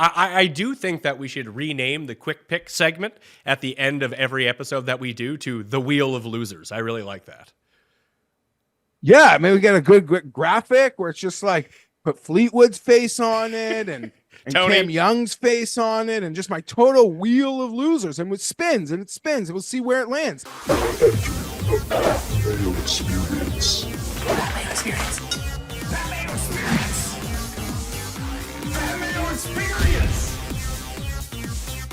I do think that we should rename the quick pick segment at the end of every episode that we do to the Wheel of Losers. I really like that. Yeah, I mean, we get a good graphic where it's just like put Fleetwood's face on it and Cam Young's face on it and just my total wheel of losers. And it spins and it spins and we'll see where it lands. Mayo experience. Mayo experience. Mayo experience. Mayo experience.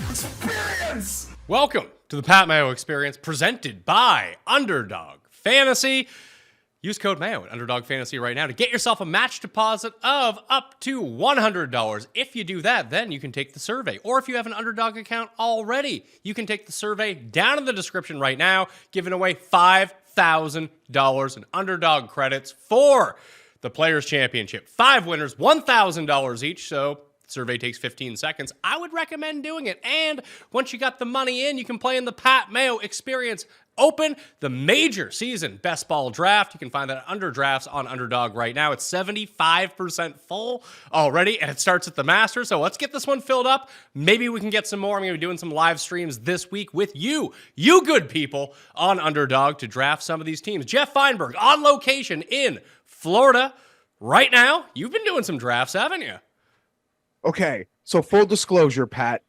Experience. Welcome to the Pat Mayo Experience, presented by Underdog Fantasy. Use code Mayo at Underdog Fantasy right now to get yourself a match deposit of up to $100. If you do that, then you can take the survey. Or if you have an Underdog account already, you can take the survey down in the description right now, giving away $5,000 in Underdog credits for the Players' Championship. 5 winners, $1,000 each, so the survey takes 15 seconds. I would recommend doing it. And once you got the money in, you can play in the Pat Mayo Experience Open, the major season best ball draft. You can find that under drafts on Underdog right now. It's 75% full already, and it starts at the Masters. So let's get this one filled up. Maybe we can get some more. I'm going to be doing some live streams this week with you good people on Underdog to draft some of these teams. Geoff Fienberg on location in Florida right now. You've been doing some drafts, haven't you? Okay, so full disclosure, Pat,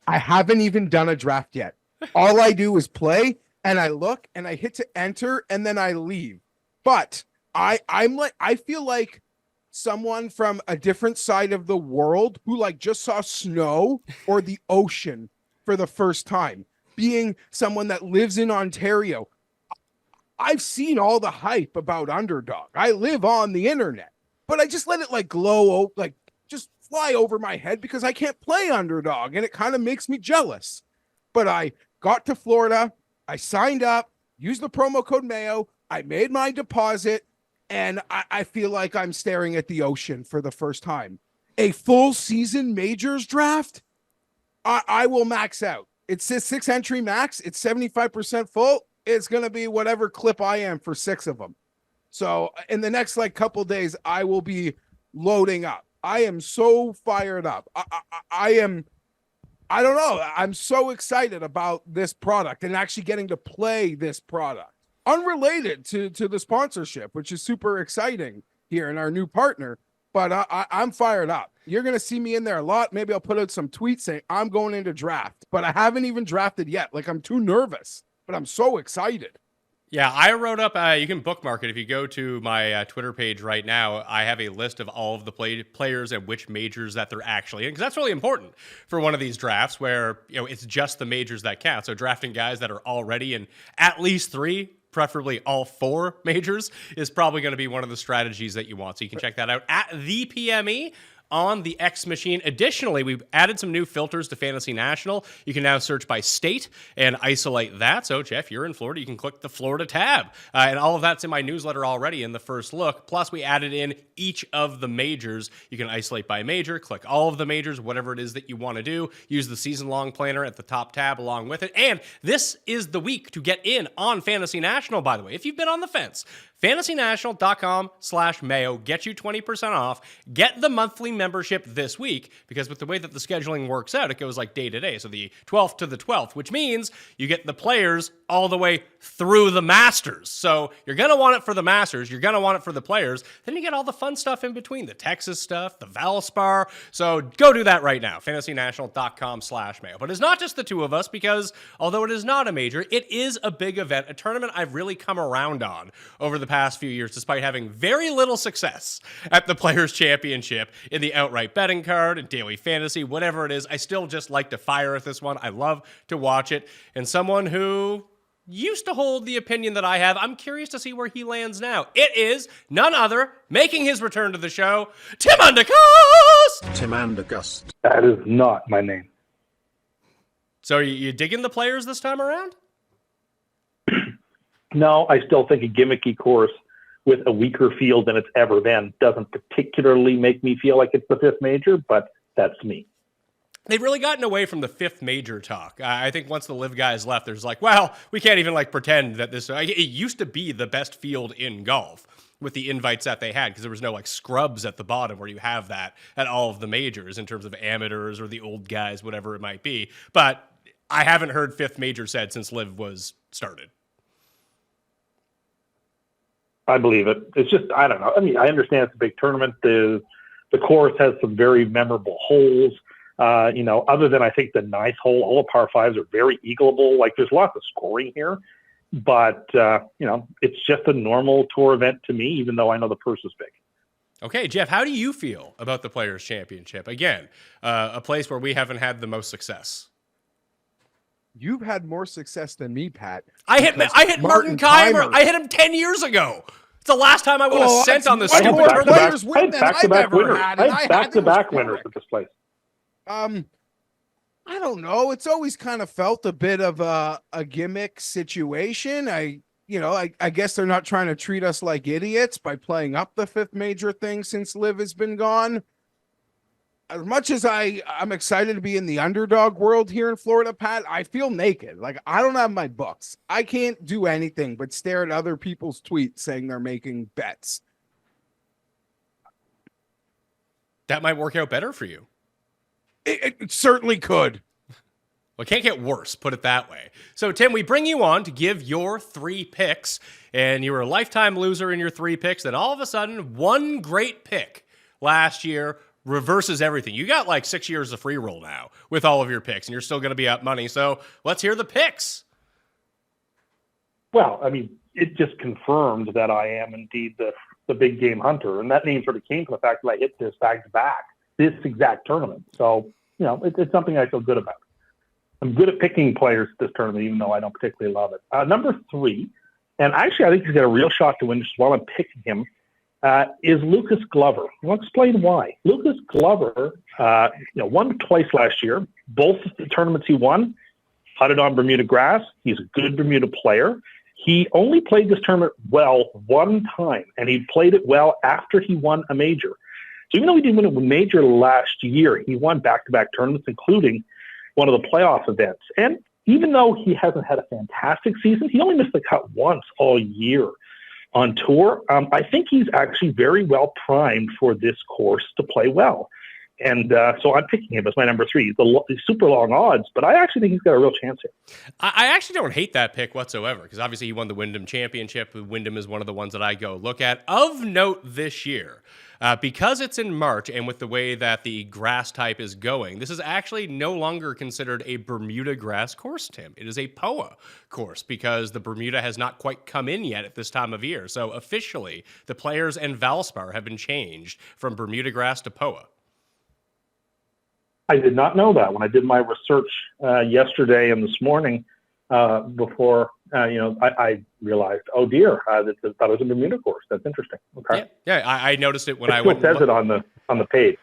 I haven't even done a draft yet. All I do is play. And I look and I hit to enter and then I leave. But I feel like someone from a different side of the world who like just saw snow or the ocean for the first time. Being someone that lives in Ontario, I've seen all the hype about Underdog. I live on the internet, but I just let it like glow, like just fly over my head because I can't play Underdog and it kind of makes me jealous. But I got to Florida. I signed up, used the promo code Mayo, I made my deposit, and I feel like I'm staring at the ocean for the first time. A full season majors draft, I will max out. It's a 6 entry max. It's 75% full. It's going to be whatever clip I am for 6 of them. So in the next like couple days, I will be loading up. I am so fired up. I don't know. I'm so excited about this product and actually getting to play this product. Unrelated to the sponsorship, which is super exciting here in our new partner. But I'm fired up. You're going to see me in there a lot. Maybe I'll put out some tweets saying I'm going into draft. But I haven't even drafted yet. Like I'm too nervous. But I'm so excited. Yeah, I wrote up, you can bookmark it. If you go to my Twitter page right now, I have a list of all of the players and which majors that they're actually in, because that's really important for one of these drafts where, it's just the majors that count. So drafting guys that are already in at least 3, preferably all 4 majors, is probably going to be one of the strategies that you want. So you can check that out at the PME on the X machine. Additionally, we've added some new filters to Fantasy National. You can now search by state and isolate that. So, Geoff, you're in Florida. You can click the Florida tab. And all of that's in my newsletter already in the first look. Plus, we added in each of the majors. You can isolate by major, click all of the majors, whatever it is that you want to do. Use the season-long planner at the top tab along with it. And this is the week to get in on Fantasy National, by the way. If you've been on the fence, fantasynational.com/Mayo. Get you 20% off. Get the monthly membership this week, because with the way that the scheduling works out, it goes like day to day. So the 12th to the 12th, which means you get the players all the way through the Masters. So you're going to want it for the Masters. You're going to want it for the players. Then you get all the fun stuff in between, the Texas stuff, the Valspar. So go do that right now. fantasynational.com/Mayo. But it's not just the two of us, because although it is not a major, it is a big event, a tournament I've really come around on over the past few years, despite having very little success at the Players' Championship in the outright betting card and daily fantasy, whatever it is. I still just like to fire at this one. I love to watch it. And someone who used to hold the opinion that I have, I'm curious to see where he lands now. It is none other, making his return to the show, Tim Undercust! Tim Andercust. That is not my name. So you digging the players this time around? No, I still think a gimmicky course with a weaker field than it's ever been doesn't particularly make me feel like it's the 5th major, but that's me. They've really gotten away from the 5th major talk. I think once the live guys left, there's like, well, we can't even like pretend that this, it used to be the best field in golf. with the invites that they had, because there was no like scrubs at the bottom where you have that at all of the majors in terms of amateurs or the old guys, whatever it might be. But I haven't heard fifth major said since Live was started. I believe it. It's just, I don't know. I mean, I understand it's a big tournament. The course has some very memorable holes. Other than I think the ninth hole, all the par fives are very eagleable. Like there's lots of scoring here, but it's just a normal tour event to me, even though I know the purse is big. Okay, Geoff, how do you feel about the Players' Championship? Again, a place where we haven't had the most success. You've had more success than me, Pat. I hit Martin Keimer. I hit him 10 years ago. It's the last time I would have sent on this stupid tournament. Players win than I've ever had. I had back-to-back winners at this place. I don't know. It's always kind of felt a bit of a gimmick situation. I guess they're not trying to treat us like idiots by playing up the fifth major thing since Liv has been gone. As much as I'm excited to be in the underdog world here in Florida, Pat, I feel naked. Like I don't have my books. I can't do anything but stare at other people's tweets saying they're making bets. That might work out better for you. It certainly could. Well, it can't get worse, put it that way. So, Tim, we bring you on to give your 3 picks, and you were a lifetime loser in your 3 picks. Then all of a sudden, one great pick last year reverses everything. You got like 6 years of free roll now with all of your picks, and you're still going to be up money. So let's hear the picks. Well, I mean, it just confirmed that I am indeed the big game hunter, and that name sort of came from the fact that I hit this back-to-back, this exact tournament. So, it's something I feel good about. I'm good at picking players at this tournament, even though I don't particularly love it. Number 3, and actually I think he's got a real shot to win just while I'm picking him, is Lucas Glover. I'll explain why. Lucas Glover, won twice last year. Both the tournaments he won, putted on Bermuda grass. He's a good Bermuda player. He only played this tournament well one time, and he played it well after he won a major. So even though he didn't win a major last year, he won back-to-back tournaments, including one of the playoff events. And even though he hasn't had a fantastic season, he only missed the cut once all year on tour. I think he's actually very well primed for this course to play well. And so I'm picking him as my number 3. He's super long odds, but I actually think he's got a real chance here. I actually don't hate that pick whatsoever, because obviously he won the Wyndham Championship. Wyndham is one of the ones that I go look at. Of note this year, because it's in March and with the way that the grass type is going, this is actually no longer considered a Bermuda grass course, Tim. It is a POA course because the Bermuda has not quite come in yet at this time of year. So officially, the Players and Valspar have been changed from Bermuda grass to POA. I did not know that when I did my research yesterday and this morning before, I realized, oh dear, that was a Bermuda course. That's interesting. Okay. Yeah, I noticed it when I went. It says it on the page.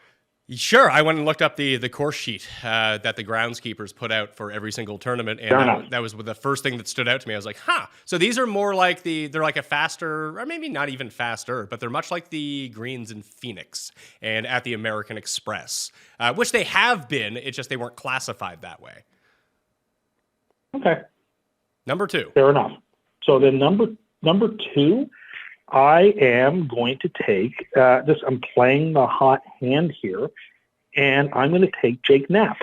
Sure, I went and looked up the course sheet that the groundskeepers put out for every single tournament, and that was the first thing that stood out to me. I was like, so these are more like they're like a faster, or maybe not even faster, but they're much like the greens in Phoenix and at the American Express, which they have been, it's just they weren't classified that way. Okay. Number 2. Fair enough. So then number 2, I am going to take I'm playing the hot hand here, and I'm going to take Jake Knapp.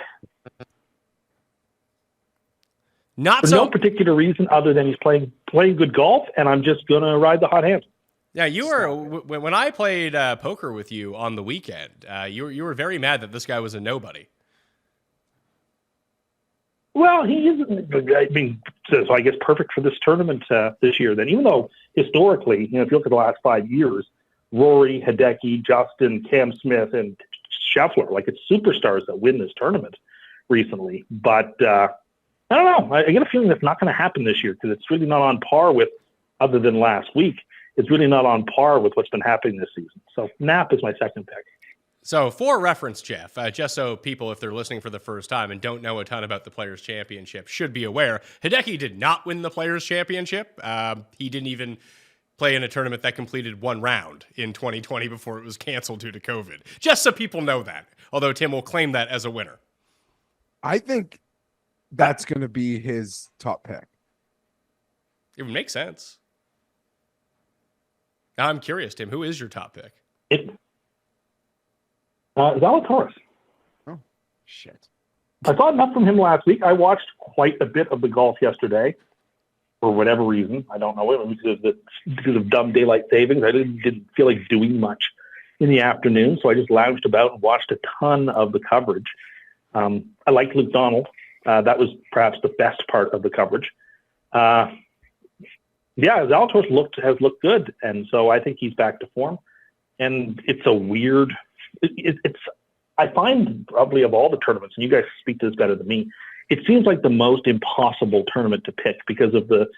For no particular reason other than he's playing good golf, and I'm just going to ride the hot hand. Yeah, you were when I played poker with you on the weekend. You were very mad that this guy was a nobody. Well, he isn't. I mean, so I guess perfect for this tournament this year. Then, even though historically, if you look at the last 5 years, Rory, Hideki, Justin, Cam Smith, and Scheffler, like it's superstars that win this tournament recently. But I don't know. I get a feeling that's not going to happen this year because it's really not on par with, other than last week, it's really not on par with what's been happening this season. So Knapp is my second pick. So for reference, Geoff, just so people, if they're listening for the first time and don't know a ton about the Players' Championship, should be aware, Hideki did not win the Players' Championship. He didn't even play in a tournament that completed one round in 2020 before it was canceled due to COVID. Just so people know that, although Tim will claim that as a winner. I think that's going to be his top pick. It would make sense. I'm curious, Tim, who is your top pick? Zalatoris. Oh, shit. I saw enough from him last week. I watched quite a bit of the golf yesterday for whatever reason. I don't know. It was because of dumb daylight savings. I didn't feel like doing much in the afternoon, so I just lounged about and watched a ton of the coverage. I liked Luke Donald. That was perhaps the best part of the coverage. Zalatoris has looked good, and so I think he's back to form. And it's a weird. I find probably of all the tournaments, and you guys speak to this better than me, it seems like the most impossible tournament to pick because of the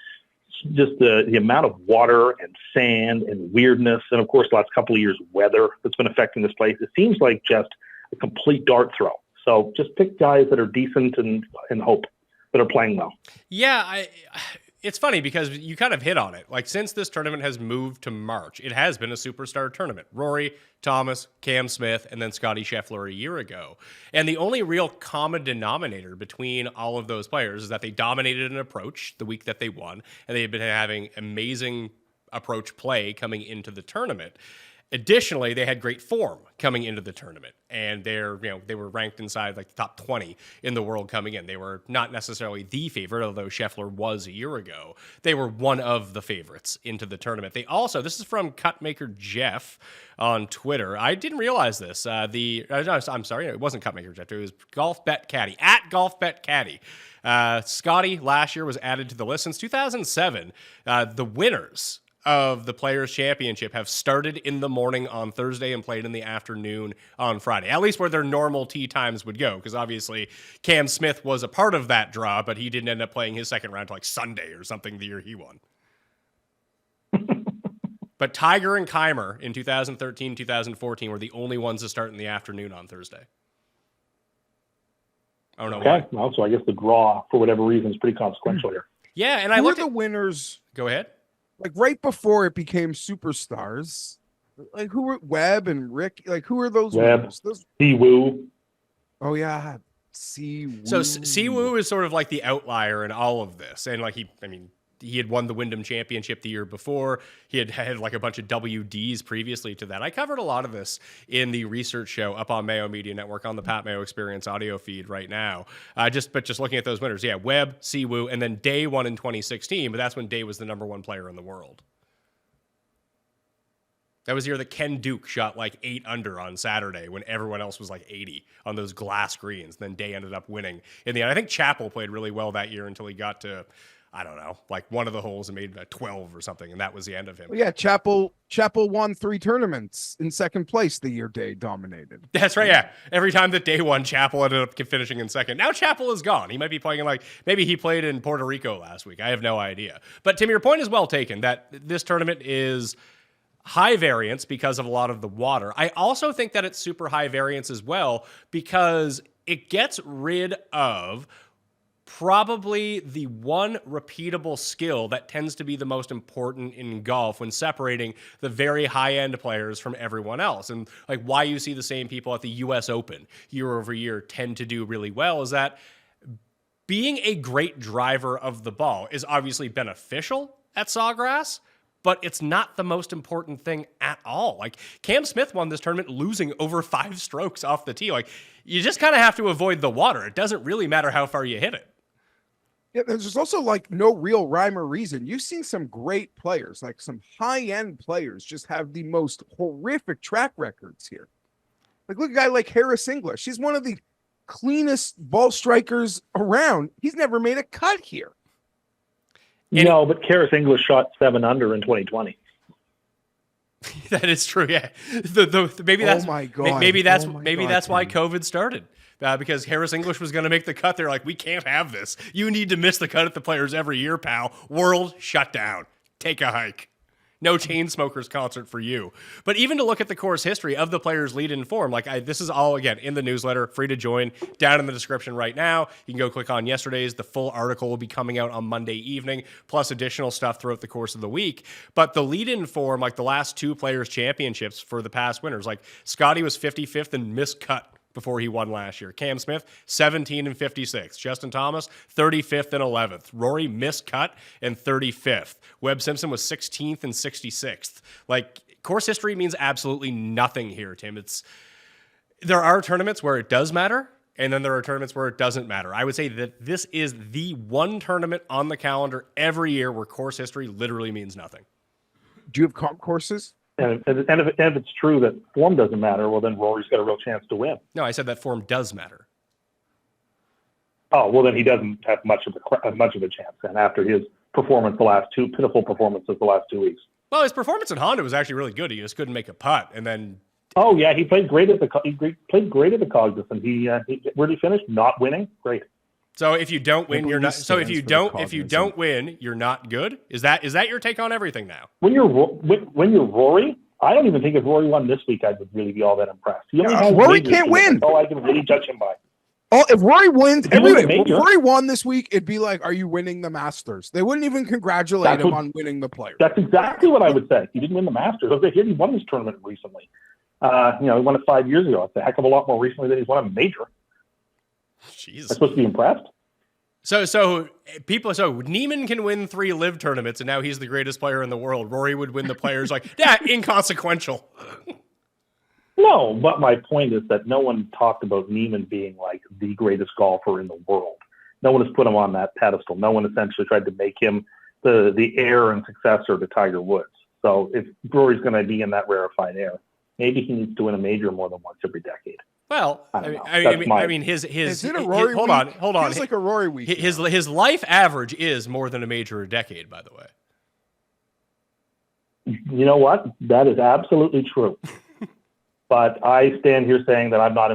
amount of water and sand and weirdness, and of course, the last couple of years, weather that's been affecting this place. It seems like just a complete dart throw. So just pick guys that are decent and hope that are playing well. Yeah, it's funny because you kind of hit on it. Like, since this tournament has moved to March, it has been a superstar tournament. Rory, Thomas, Cam Smith, and then Scotty Scheffler a year ago. And the only real common denominator between all of those players is that they dominated an approach the week that they won, and they've been having amazing approach play coming into the tournament. Additionally, they had great form coming into the tournament, and they were ranked inside like the top 20 in the world coming in. They were not necessarily the favorite, although Scheffler was a year ago. They were one of the favorites into the tournament. They also, this is from Cutmaker Jeff on Twitter. I didn't realize this. I'm sorry, it wasn't Cutmaker Jeff. It was Golf Bet Caddy at Golf Bet Caddy. Scotty last year was added to the list since 2007. The winners of the Players' Championship have started in the morning on Thursday and played in the afternoon on Friday, at least where their normal tee times would go, because obviously Cam Smith was a part of that draw, but he didn't end up playing his second round till like Sunday or something the year he won. But Tiger and Keimer in 2013, 2014 were the only ones to start in the afternoon on Thursday. I don't know why. Well, so I guess the draw, for whatever reason, is pretty consequential here. Yeah, and I Who looked are at the winners? Go ahead. Like right before it became superstars, like who were Webb and Rick? Like who are those winners? Siwoo. Oh yeah, Siwoo. So Siwoo is sort of like the outlier in all of this, and like he had won the Wyndham Championship the year before. He had like a bunch of WDs previously to that. I covered a lot of this in the research show up on Mayo Media Network on the Pat Mayo Experience audio feed right now. Just looking at those winners, yeah, Webb, Siwoo, and then Day won in 2016, but that's when Day was the number one player in the world. That was the year that Ken Duke shot like 8 under on Saturday when everyone else was like 80 on those glass greens. Then Day ended up winning in the end. I think Chappell played really well that year until he got to, I don't know, like one of the holes and made a 12 or something, and that was the end of him. Well, yeah, Chappell won 3 tournaments in second place the year Day dominated. That's right, yeah. Every time that Day won, Chappell ended up finishing in second. Now Chappell is gone. He might be playing in maybe he played in Puerto Rico last week. I have no idea. But Tim, your point is well taken that this tournament is high variance because of a lot of the water. I also think that it's super high variance as well because it gets rid of probably the one repeatable skill that tends to be the most important in golf when separating the very high-end players from everyone else. And like why you see the same people at the US Open year over year tend to do really well is that being a great driver of the ball is obviously beneficial at Sawgrass, but it's not the most important thing at all. Like Cam Smith won this tournament losing over 5 strokes off the tee. Like you just kind of have to avoid the water. It doesn't really matter how far you hit it. Yeah, there's also like no real rhyme or reason. You've seen some great players, like some high-end players, just have the most horrific track records here. Like look at a guy like Harris English. He's one of the cleanest ball strikers around. He's never made a cut here. No, but Harris English shot 7 under in 2020. That is true. Yeah, maybe that's oh my God. Maybe that's why COVID started. Because Harris English was going to make the cut. They're like, we can't have this. You need to miss the cut at the Players every year, pal. World shut down. Take a hike. No Chainsmokers concert for you. But even to look at the course history of the Players' lead-in form, this is all, again, in the newsletter, free to join, down in the description right now. You can go click on yesterday's. The full article will be coming out on Monday evening, plus additional stuff throughout the course of the week. But the lead-in form, like the last 2 Players' Championships for the past winners, like Scotty was 55th and missed cut before he won last year. Cam Smith, 17 and 56. Justin Thomas, 35th and 11th. Rory miscut and 35th. Webb Simpson was 16th and 66th. Like, course history means absolutely nothing here, Tim. There are tournaments where it does matter, and then there are tournaments where it doesn't matter. I would say that this is the one tournament on the calendar every year where course history literally means nothing. Do you have comp courses? And if it's true that form doesn't matter, well, then Rory's got a real chance to win. No, I said that form does matter. Oh, well, then he doesn't have much of a chance then after his performance, pitiful performances the last 2 weeks. Well, his performance in Honda was actually really good. He just couldn't make a putt, and then. Oh yeah, he played great at the Cognizant. He where did he finish? Not winning. Great. So if you don't win, you're not. So if you don't win, you're not good. Is that your take on everything now? When you're Rory, I don't even think if Rory won this week, I would really be all that impressed. Rory can't win. Oh, I can really judge him by. Oh, if Rory wins, if Rory won this week, it'd be like, are you winning the Masters? They wouldn't even congratulate him on winning the Players. That's exactly what I would say. He didn't win the Masters. I was like, he won this tournament recently. He won it 5 years ago. It's a heck of a lot more recently than he's won a major. Jeez. I'm supposed to be impressed. So Neiman can win 3 live tournaments, and now he's the greatest player in the world. Rory would win the Players. Like, yeah, inconsequential. No, but my point is that no one talked about Neiman being like the greatest golfer in the world. No one has put him on that pedestal. No one essentially tried to make him the heir and successor to Tiger Woods. So if Rory's going to be in that rarefied air, maybe he needs to win a major more than once every decade. Well, I mean, his is it a Rory hold week? on. Feels like a Rory week. His life average is more than a major a decade, by the way. You know what? That is absolutely true. But I stand here saying that I've not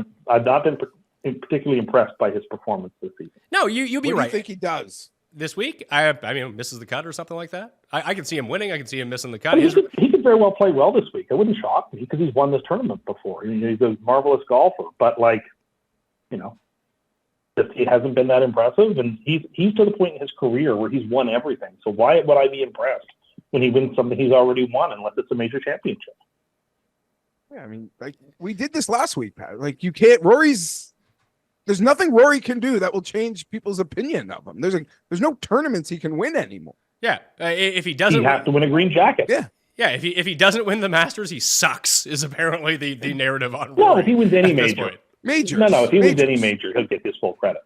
been particularly impressed by his performance this season. No, you be what right. Do you think he does this week? I mean, misses the cut or something like that. I can see him winning. I can see him missing the cut. He could very well play well this week. It wouldn't shock me because he's won this tournament before. He's a marvelous golfer, but if he hasn't been that impressive, and he's to the point in his career where he's won everything. So why would I be impressed when he wins something he's already won, unless it's a major championship? Yeah, I mean, like we did this last week, Pat. Like you can't. There's nothing Rory can do that will change people's opinion of him. There's no tournaments he can win anymore. Yeah, if he doesn't, he has to win a green jacket. Yeah. Yeah, if he doesn't win the Masters, he sucks. Is apparently the narrative on Rory. No, if he wins any major, if he wins any major, he'll get his full credit.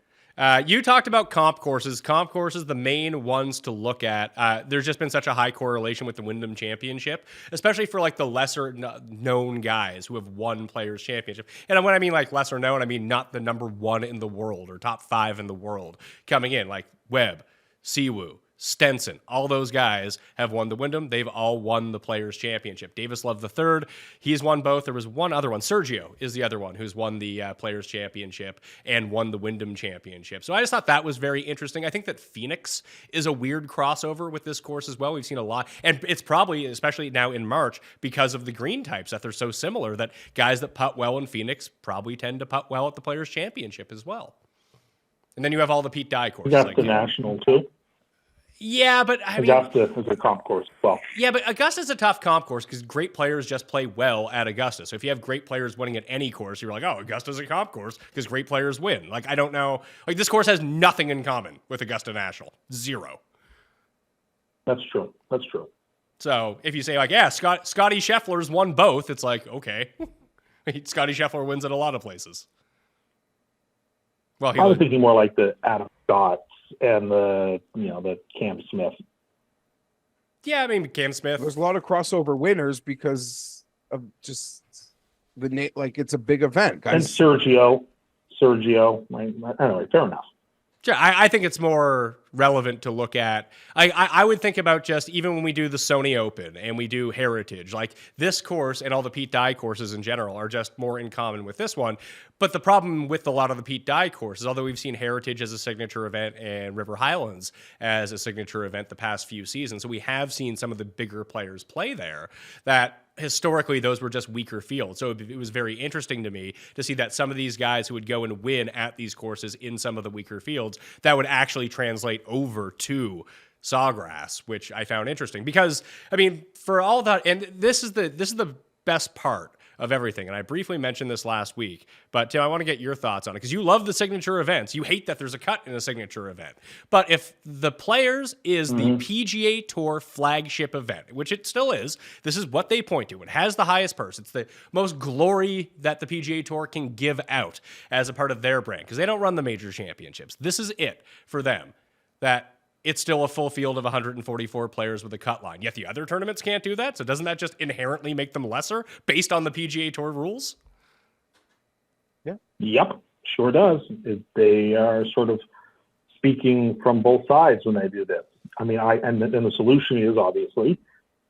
You talked about comp courses. Comp courses, the main ones to look at. There's just been such a high correlation with the Wyndham Championship, especially for like the lesser known guys who have won Players Championship. And when I mean like lesser known, I mean not the number 1 in the world or top 5 in the world coming in, like Webb, Siwoo, Stenson, all those guys have won the Wyndham. They've all won the Players' Championship. Davis Love III, he's won both. There was one other one. Sergio is the other one who's won the Players' Championship and won the Wyndham Championship. So I just thought that was very interesting. I think that Phoenix is a weird crossover with this course as well. We've seen a lot. And it's probably, especially now in March, because of the green types that they're so similar, that guys that putt well in Phoenix probably tend to putt well at the Players' Championship as well. And then you have all the Pete Dye courses. That's like the National, too. Yeah, but I mean, Augusta is a comp course as well. Yeah, but Augusta's a tough comp course because great players just play well at Augusta. So if you have great players winning at any course, you're like, oh, Augusta's a comp course because great players win. Like, I don't know. Like, this course has nothing in common with Augusta National. 0. That's true. So if you say, like, yeah, Scotty Scheffler's won both, it's like, okay. Scotty Scheffler wins at a lot of places. Well, I was thinking more like the Adam Scott and the Cam Smith. Yeah, I mean, Cam Smith. There's a lot of crossover winners because of just the like it's a big event, guys. And Sergio. Anyway, fair enough. Sure, I think it's more relevant to look at. I would think about just even when we do the Sony Open and we do Heritage, like this course and all the Pete Dye courses in general are just more in common with this one. But the problem with a lot of the Pete Dye courses, although we've seen Heritage as a signature event and River Highlands as a signature event the past few seasons, so we have seen some of the bigger players play there that historically those were just weaker fields. So it was very interesting to me to see that some of these guys who would go and win at these courses in some of the weaker fields, that would actually translate over to Sawgrass, which I found interesting because, I mean, for all that, and this is the best part of everything, and I briefly mentioned this last week, but Tim, I want to get your thoughts on it, because you love the signature events. You hate that there's a cut in a signature event. But if the Players is the PGA Tour flagship event, which it still is, this is what they point to. It has the highest purse. It's the most glory that the PGA Tour can give out as a part of their brand, because they don't run the major championships. This is it for them, that it's still a full field of 144 players with a cut line. Yet the other tournaments can't do that. So doesn't that just inherently make them lesser based on the PGA Tour rules? Yeah. Yep, sure does. They are sort of speaking from both sides when they do this. I mean, and the solution is obviously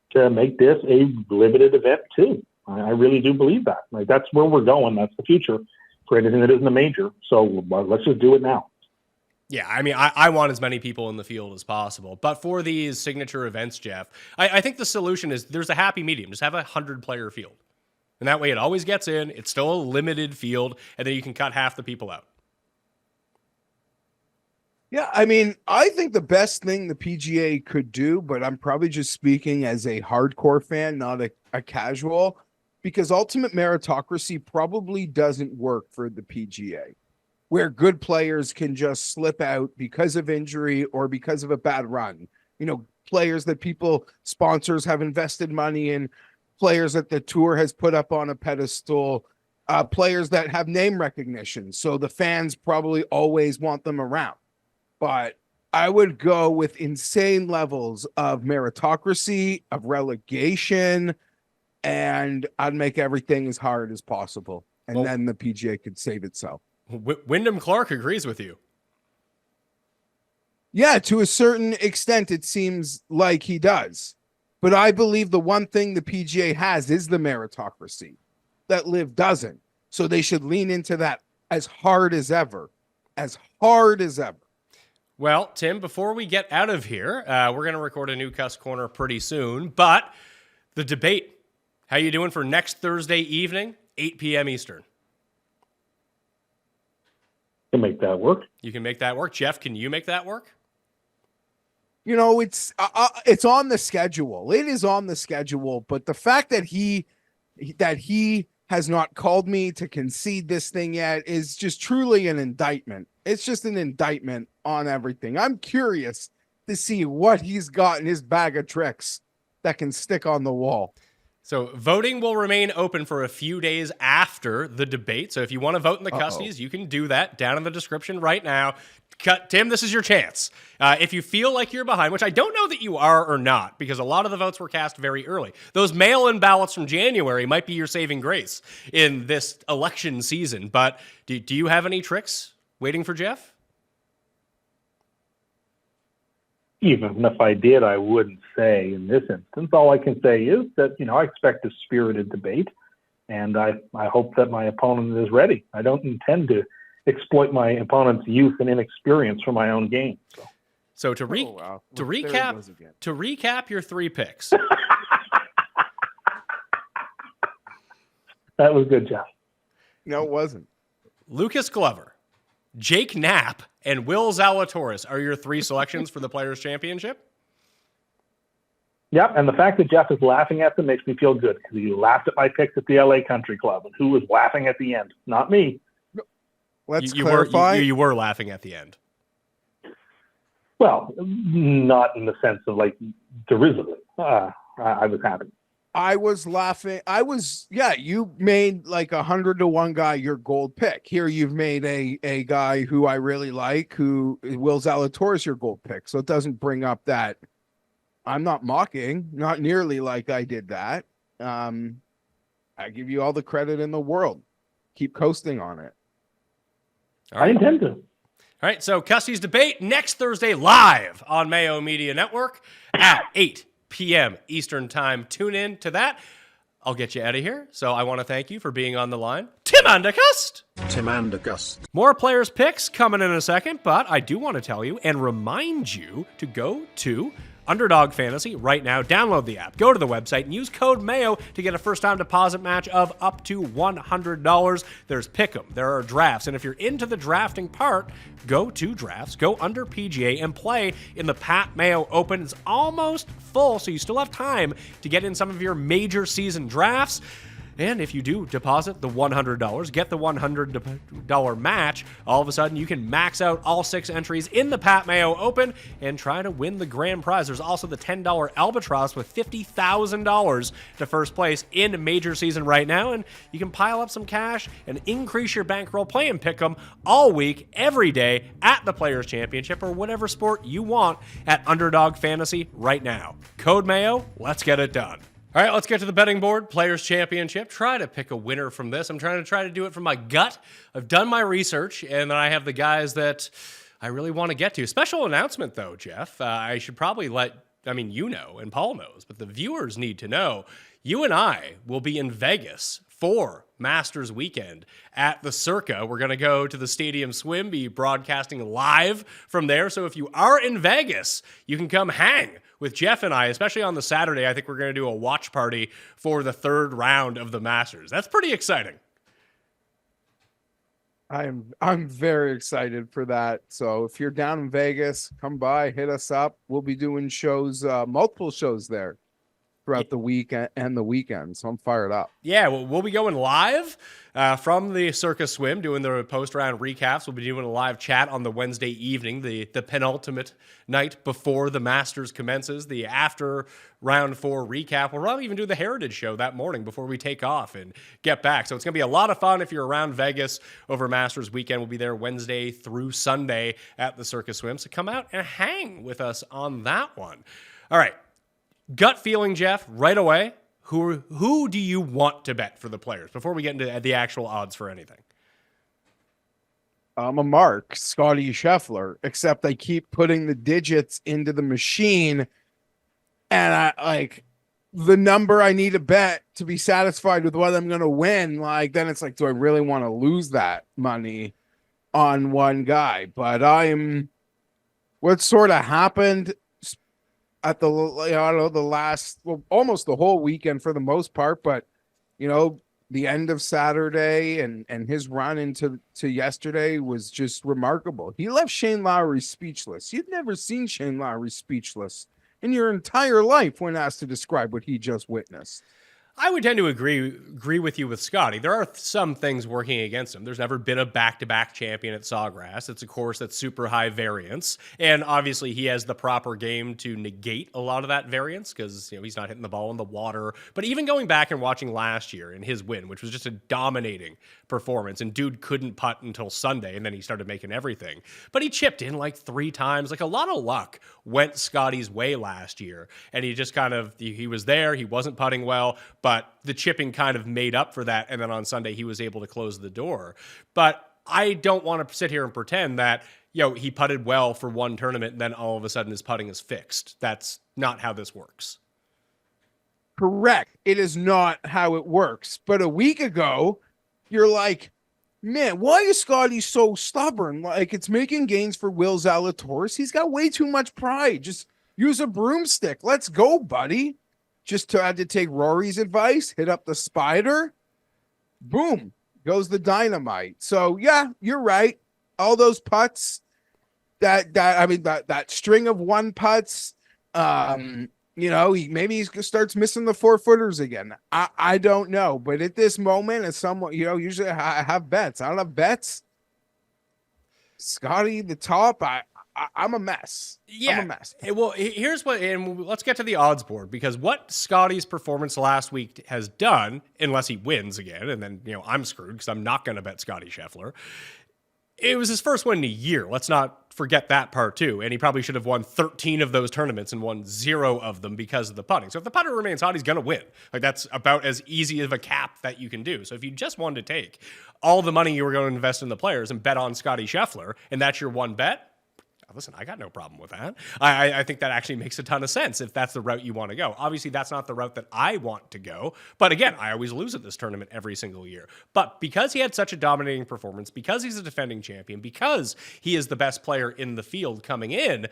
to make this a limited event too. I really do believe that. Like, that's where we're going. That's the future for anything that isn't a major. So let's just do it now. Yeah, I mean, I want as many people in the field as possible. But for these signature events, Geoff, I think the solution is there's a happy medium. Just have a 100-player field. And that way it always gets in. It's still a limited field. And then you can cut half the people out. Yeah, I mean, I think the best thing the PGA could do, but I'm probably just speaking as a hardcore fan, not a casual, because ultimate meritocracy probably doesn't work for the PGA, where good players can just slip out because of injury or because of a bad run. You know, players that sponsors have invested money in, players that the tour has put up on a pedestal, players that have name recognition. So the fans probably always want them around. But I would go with insane levels of meritocracy, of relegation, and I'd make everything as hard as possible. And then the PGA could save itself. Wyndham Clark agrees with you. Yeah, to a certain extent, it seems like he does. But I believe the one thing the PGA has is the meritocracy that LIV doesn't. So they should lean into that as hard as ever. As hard as ever. Well, Tim, before we get out of here, we're going to record a new Cuss Corner pretty soon. But the debate, how you doing for next Thursday evening, 8 p.m. Eastern? Can make that work. You can make that work. Geoff, can you make that work? You know, it's on the schedule. It is on the schedule, but the fact that he has not called me to concede this thing yet is just truly an indictment. It's just an indictment on everything. I'm curious to see what he's got in his bag of tricks that can stick on the wall. So voting will remain open for a few days after the debate. So if you want to vote in the Custys, you can do that down in the description right now. Tim, this is your chance. If you feel like you're behind, which I don't know that you are or not, because a lot of the votes were cast very early. Those mail-in ballots from January might be your saving grace in this election season. But do you have any tricks waiting for Geoff? Even if I did, I wouldn't say in this instance. All I can say is that, I expect a spirited debate, and I hope that my opponent is ready. I don't intend to exploit my opponent's youth and inexperience for my own gain. So to recap your 3 picks. That was good, Geoff. No, it wasn't. Lucas Glover, Jake Knapp, and Will Zalatoris are your 3 selections for the Players' Championship? Yep, and the fact that Geoff is laughing at them makes me feel good, because he laughed at my picks at the LA Country Club, and who was laughing at the end? Not me. Let's clarify. You were laughing at the end. Well, not in the sense of derisively. I was happy. I was laughing. You made 100 to 1 guy your gold pick. Here you've made a guy who I really like, who Will Zalatoris your gold pick. So it doesn't bring up that I'm not mocking, not nearly like I did that. I give you all the credit in the world. Keep coasting on it. I intend to. All right, so Custys debate next Thursday live on Mayo Media Network at 8 p.m. Eastern Time. Tune in to that. I'll get you out of here. So I want to thank you for being on the line, Tim Andercust. Tim Andercust. More Players' Picks coming in a second, but I do want to tell you and remind you to go to Underdog Fantasy right now. Download the app, go to the website, and use code MAYO to get a first-time deposit match of up to $100. There's Pick'em, there are drafts, and if you're into the drafting part, go to drafts, go under PGA, and play in the Pat Mayo Open. It's almost full, so you still have time to get in some of your major season drafts. And if you do deposit the $100, get the $100 match, all of a sudden you can max out all 6 entries in the Pat Mayo Open and try to win the grand prize. There's also the $10 Albatross with $50,000 to first place in Major Season right now, and you can pile up some cash and increase your bankroll playing Pick'em all week, every day at the Players Championship or whatever sport you want at Underdog Fantasy right now. Code Mayo, let's get it done. All right, let's get to the betting board. Players Championship. Try to pick a winner from this. I'm trying to do it from my gut. I've done my research, and then I have the guys that I really want to get to. Special announcement, though, Jeff. I should probably you know, and Paul knows, but the viewers need to know. You and I will be in Vegas for Masters weekend at the Circa. We're going to go to the Stadium Swim, be broadcasting live from there. So if you are in Vegas, you can come hang with Jeff and I, especially on the Saturday. I think we're going to do a watch party for the 3rd round of the Masters. That's pretty exciting. I'm very excited for that. So if you're down in Vegas, come by, hit us up. We'll be doing shows, multiple shows there throughout the week and the weekend. So I'm fired up. Yeah, we'll be going live from the Circus Swim, doing the post-round recaps. We'll be doing a live chat on the Wednesday evening, the penultimate night before the Masters commences, the after round 4 recap. We'll probably even do the Heritage Show that morning before we take off and get back. So it's going to be a lot of fun if you're around Vegas over Masters weekend. We'll be there Wednesday through Sunday at the Circus Swim. So come out and hang with us on that one. All right. Gut feeling, Jeff, right away. Who do you want to bet for the Players before we get into the actual odds for anything? I'm a mark, Scotty Scheffler, except I keep putting the digits into the machine, and I like the number I need to bet to be satisfied with what I'm going to win. Like, then it's like, do I really want to lose that money on one guy? But what sort of happened at the, almost the whole weekend for the most part, but the end of Saturday and his run into yesterday was just remarkable. He left Shane Lowry speechless. You'd never seen Shane Lowry speechless in your entire life when asked to describe what he just witnessed. I would tend to agree with you with Scotty. There are some things working against him. There's never been a back-to-back champion at Sawgrass. It's a course that's super high variance, and obviously he has the proper game to negate a lot of that variance because he's not hitting the ball in the water. But even going back and watching last year in his win, which was just a dominating performance, and dude couldn't putt until Sunday, and then he started making everything. But he chipped in like 3 times. Like, a lot of luck went Scotty's way last year, and he just he was there. He wasn't putting well, but the chipping kind of made up for that, and then on Sunday he was able to close the door. But I don't want to sit here and pretend that he putted well for one tournament and then all of a sudden his putting is fixed. That's not how this works. Correct. It is not how it works. But a week ago, you're like, man, why is Scotty so stubborn? Like, it's making gains for Will Zalatoris. He's got way too much pride. Just use a broomstick. Let's go, buddy. Just had to take Rory's advice, hit up the spider. Boom, goes the dynamite. So yeah, you're right. All those putts, that string of 1 putts, he starts missing the 4-footers again. I don't know, but at this moment, as someone, usually I have bets. I don't have bets. Scotty, the top, I'm a mess. Yeah. I'm a mess. Well, here's and let's get to the odds board, because what Scotty's performance last week has done, unless he wins again, and then, I'm screwed because I'm not going to bet Scotty Scheffler. It was his first win in a year. Let's not forget that part too. And he probably should have won 13 of those tournaments and won 0 of them because of the putting. So if the putter remains hot, he's going to win. Like, that's about as easy of a cap that you can do. So if you just wanted to take all the money you were going to invest in the Players and bet on Scotty Scheffler, and that's your one bet, listen, I got no problem with that. I think that actually makes a ton of sense if that's the route you want to go. Obviously, that's not the route that I want to go. But again, I always lose at this tournament every single year. But because he had such a dominating performance, because he's a defending champion, because he is the best player in the field coming in,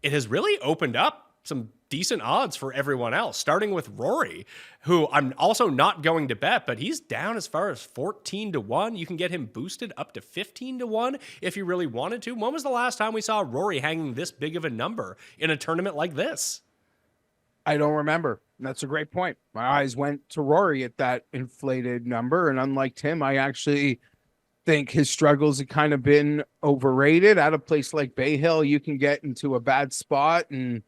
it has really opened up some decent odds for everyone else, starting with Rory, who I'm also not going to bet, but he's down as far as 14-1. You can get him boosted up to 15-1 if you really wanted to. When was the last time we saw Rory hanging this big of a number in a tournament like this? I don't remember. That's a great point. My eyes went to Rory at that inflated number. And unlike Tim, I actually think his struggles have kind of been overrated. At a place like Bay Hill, you can get into a bad spot and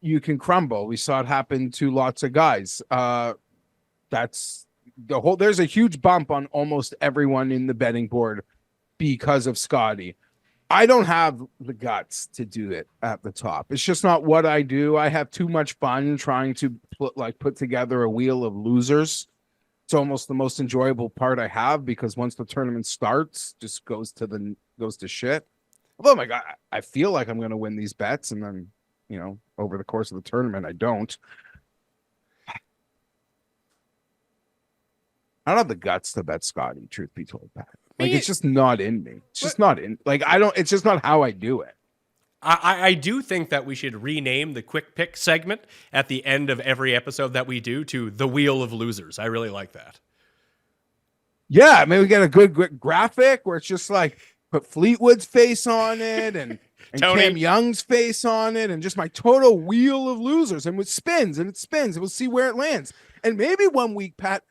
you can crumble. We saw it happen to lots of guys. That's the whole, there's a huge bump on almost everyone in the betting board because of Scotty. I don't have the guts to do it at the top. It's just not what I do. I have too much fun trying to put together a wheel of losers. It's almost the most enjoyable part I have, because once the tournament starts, just goes to shit. Although my God, I feel like I'm going to win these bets, and then, you know, over the course of the tournament, I don't. I don't have the guts to bet Scotty, truth be told, Pat. Like, it's just not in me. It's just not in, like, it's just not how I do it. I do think that we should rename the quick pick segment at the end of every episode that we do to the Wheel of Losers. I really like that. Yeah, maybe we get a good graphic where it's just like put Fleetwood's face on it and Cam Young's face on it and just my total wheel of losers, and it spins and we'll see where it lands. And maybe one week, Pat,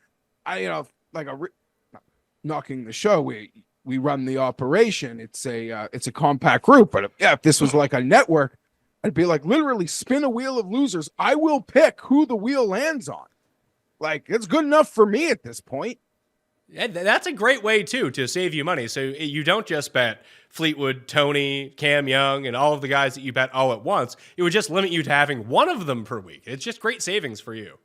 knocking the show, we run the operation. It's a compact group, but if this was like a network, I'd be like, literally spin a wheel of losers. I will pick who the wheel lands on. Like, it's good enough for me at this point. Yeah, that's a great way too to save you money. So you don't just bet Fleetwood, Tony, Cam Young, and all of the guys that you bet all at once. It would just limit you to having one of them per week. It's just great savings for you.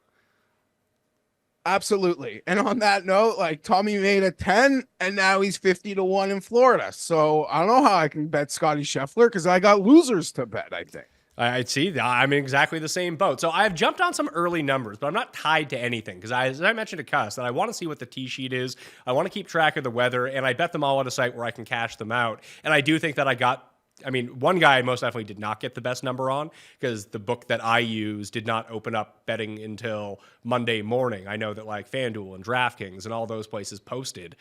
Absolutely. And on that note, like, Tommy made a 10 and now he's 50-1 in Florida. So I don't know how I can bet Scotty Scheffler because I got losers to bet, I think. I see. I'm in exactly the same boat. So I've jumped on some early numbers, but I'm not tied to anything because, as I mentioned to Cust, that I want to see what the tee sheet is. I want to keep track of the weather, and I bet them all at a site where I can cash them out. And I do think that one guy I most definitely did not get the best number on because the book that I use did not open up betting until Monday morning. I know that like FanDuel and DraftKings and all those places posted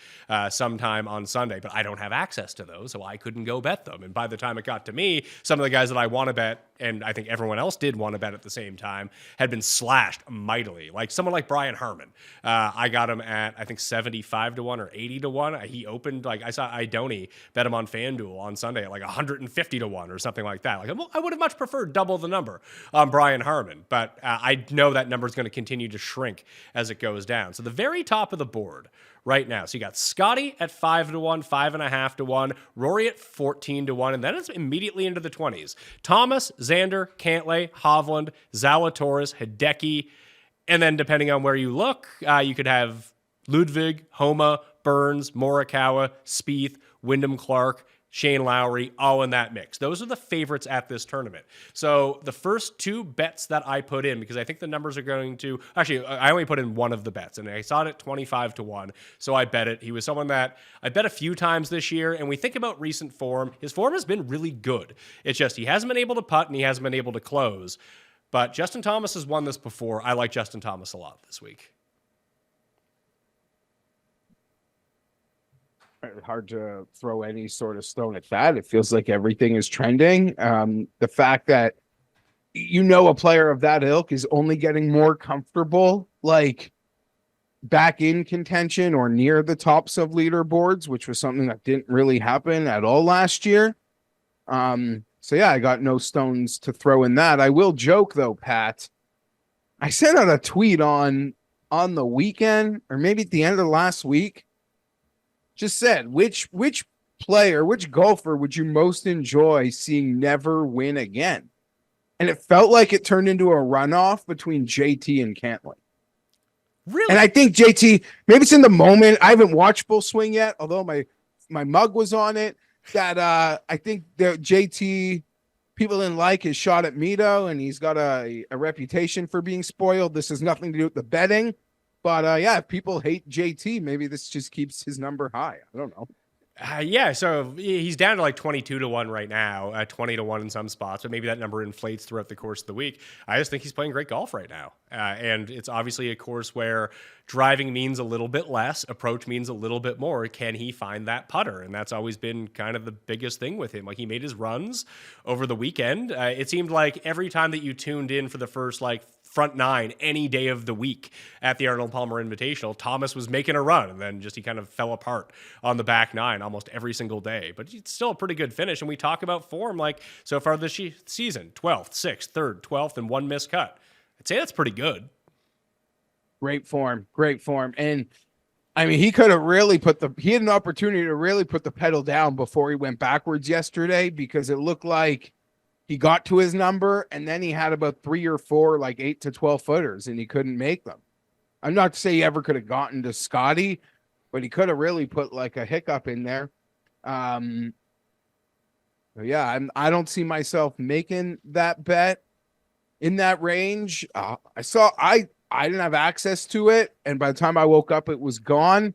sometime on Sunday, but I don't have access to those, so I couldn't go bet them. And by the time it got to me, some of the guys that I want to bet, and I think everyone else did want to bet at the same time, had been slashed mightily. Like someone like Brian Harmon. I got him at, I think, 75-1 or 80-1. He opened, like, I saw Idoni bet him on FanDuel on Sunday at like 150-1 or something like that. Like, I would have much preferred double the number on Brian Harmon, but I know that number is going to continue to shrink as it goes down. So the very top of the board right now. So you got Scotty at 5-1, 5.5-1, Rory at 14-1, and then it's immediately into the 20s. Thomas, Xander, Cantlay, Hovland, Zalatoris, Hideki, and then depending on where you look, you could have Ludwig, Homa, Burns, Morikawa, Spieth, Wyndham Clark, Shane Lowry, all in that mix. Those are the favorites at this tournament. So the first two bets that I put in, because I think the numbers are going to... Actually, I only put in one of the bets, and I saw it at 25-1, so I bet it. He was someone that I bet a few times this year, and we think about recent form. His form has been really good. It's just he hasn't been able to putt, and he hasn't been able to close. But Justin Thomas has won this before. I like Justin Thomas a lot this week. Hard to throw any sort of stone at that. It feels like everything is trending. The fact that a player of that ilk is only getting more comfortable, like back in contention or near the tops of leaderboards, which was something that didn't really happen at all last year. So yeah, I got no stones to throw in that. I will joke though, Pat. I sent out a tweet on the weekend, or maybe at the end of last week. Just said, which player, which golfer would you most enjoy seeing never win again? And it felt like it turned into a runoff between JT and Cantlay. Really? And I think JT, maybe it's in the moment. I haven't watched Full Swing yet, although my mug was on it. That I think the JT people didn't like his shot at Mito, and he's got a reputation for being spoiled. This has nothing to do with the betting. But yeah, if people hate JT, maybe this just keeps his number high. I don't know. Yeah, so he's down to like 22-1 right now, 20-1 in some spots, but maybe that number inflates throughout the course of the week. I just think he's playing great golf right now. And it's obviously a course where driving means a little bit less, approach means a little bit more. Can he find that putter? And that's always been kind of the biggest thing with him. Like, he made his runs over the weekend. It seemed like every time that you tuned in for the first like front nine any day of the week at the Arnold Palmer Invitational. Thomas was making a run, and then just he kind of fell apart on the back nine almost every single day. But it's still a pretty good finish, and we talk about form like so far this season, 12th, 6th, 3rd, 12th, and 1 missed cut. I'd say that's pretty good. Great form. And I mean, he could have really he had an opportunity to really put the pedal down before he went backwards yesterday, because it looked like he got to his number and then he had about 3 or 4, like 8 to 12 footers, and he couldn't make them. I'm not to say he ever could have gotten to Scotty, but he could have really put like a hiccup in there. I don't see myself making that bet in that range. I didn't have access to it, and by the time I woke up, it was gone.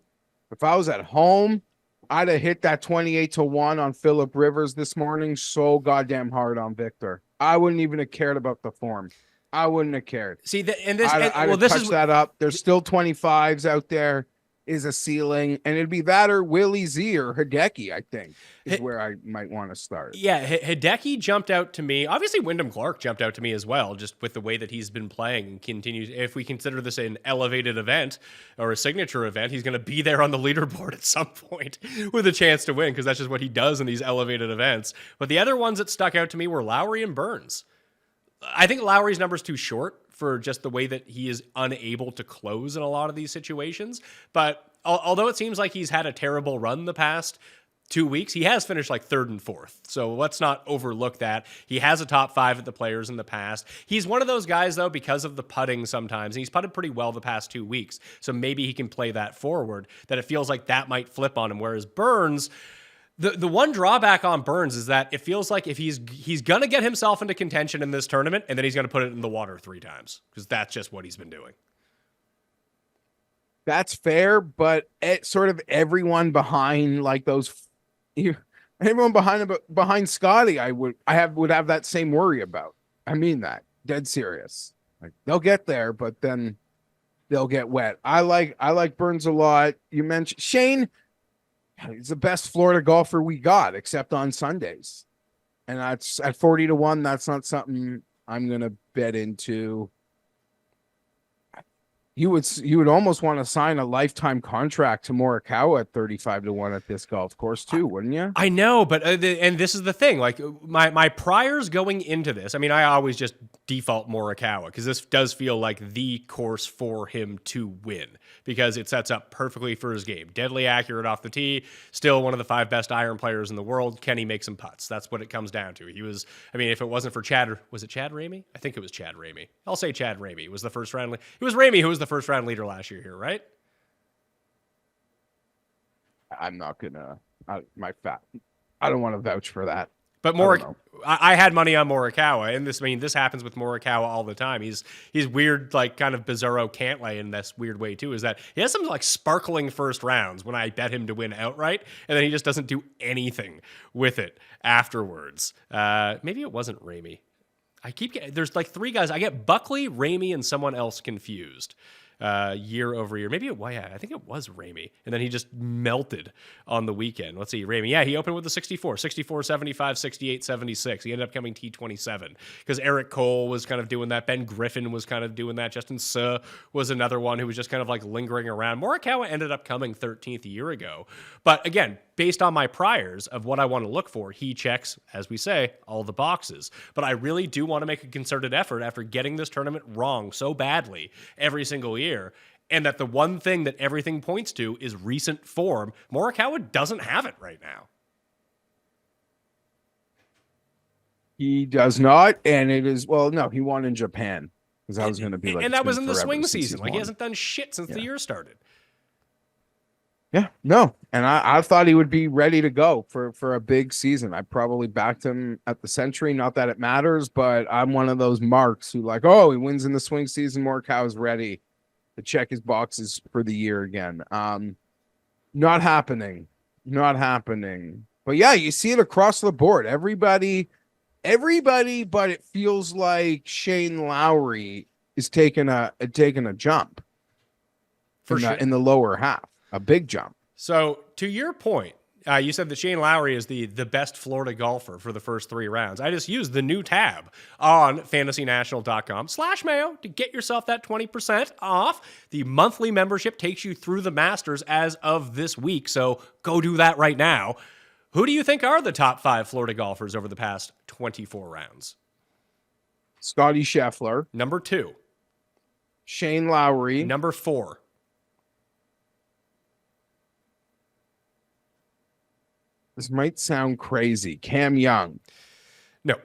If I was at home, I'd have hit that 28-1 on Phillip Rivers this morning so goddamn hard on Victor. I wouldn't even have cared about the form. I wouldn't have cared. See, I'd touch that up. There's still 25s out there. Is a ceiling, and it'd be that or Willie Z or Hideki, I think, is where I might want to start. Yeah, Hideki jumped out to me. Obviously, Wyndham Clark jumped out to me as well, just with the way that he's been playing and continues. If we consider this an elevated event or a signature event, he's going to be there on the leaderboard at some point with a chance to win, because that's just what he does in these elevated events. But the other ones that stuck out to me were Lowry and Burns. I think Lowry's number's too short for just the way that he is unable to close in a lot of these situations. But although it seems like he's had a terrible run the past 2 weeks, he has finished like 3rd and 4th. So let's not overlook that. He has a top 5 at the Players in the past. He's one of those guys, though, because of the putting sometimes. He's putted pretty well the past 2 weeks. So maybe he can play that forward, that it feels like that might flip on him. Whereas Burns, the one drawback on Burns is that it feels like if he's going to get himself into contention in this tournament, and then he's going to put it in the water 3 times, because that's just what he's been doing. That's fair, but sort of everyone behind like everyone behind Scotty, would have that same worry about. I mean that, dead serious. Like they'll get there, but then they'll get wet. I like Burns a lot. You mentioned Shane. He's the best Florida golfer we got, except on Sundays. And that's at 40-1. That's not something I'm going to bet into. You would almost want to sign a lifetime contract to Morikawa at 35-1 at this golf course too, wouldn't you? I know, but and this is the thing. Like my priors going into this, I mean, I always just default Morikawa because this does feel like the course for him to win because it sets up perfectly for his game. Deadly accurate off the tee, still one of the 5 best iron players in the world. Can he make some putts? That's what it comes down to. He was, I mean, if it wasn't for Chad, was it Chad Ramey? I think it was Chad Ramey. I'll say Chad Ramey. It was the first round. It was Ramey who was the first round leader last year here, right? I'm not gonna. I don't want to vouch for that. But I had money on Morikawa, and this happens with Morikawa all the time. He's weird, like kind of bizarro can't lay in this weird way too. Is that he has some like sparkling first rounds when I bet him to win outright, and then he just doesn't do anything with it afterwards. Maybe it wasn't Ramey. There's like 3 guys. I get Buckley, Ramey, and someone else confused. Year over year. Maybe I think it was Ramey. And then he just melted on the weekend. Let's see, Ramey. Yeah, he opened with a 64, 75, 68, 76. He ended up coming T27 because Eric Cole was kind of doing that. Ben Griffin was kind of doing that. Justin Suh was another one who was just kind of like lingering around. Morikawa ended up coming 13th a year ago. But again, based on my priors of what I want to look for, he checks, as we say, all the boxes. But I really do want to make a concerted effort after getting this tournament wrong so badly every single year, and that the one thing that everything points to is recent form. Morikawa doesn't have it right now. He does not, and it is, well, no, he won in Japan, because that was going to be like, and that was in the swing season. Like, he hasn't done shit since the year started. Yeah, no. And I thought he would be ready to go for a big season. I probably backed him at the Century. Not that it matters, but I'm one of those marks who like, oh, he wins in the swing season. Morikawa's ready to check his boxes for the year again. Not happening. But yeah, you see it across the board. Everybody, but it feels like Shane Lowry is taking a jump in the lower half. A big jump. So, to your point, You said that Shane Lowry is the best Florida golfer for the first 3 rounds. I just used the new tab on fantasynational.com/Mayo to get yourself that 20% off. The monthly membership takes you through the Masters as of this week, so go do that right now. Who do you think are the top 5 Florida golfers over the past 24 rounds? Scotty Scheffler, Number 2. Shane Lowry, Number 4. this might sound crazy, Cam Young, No.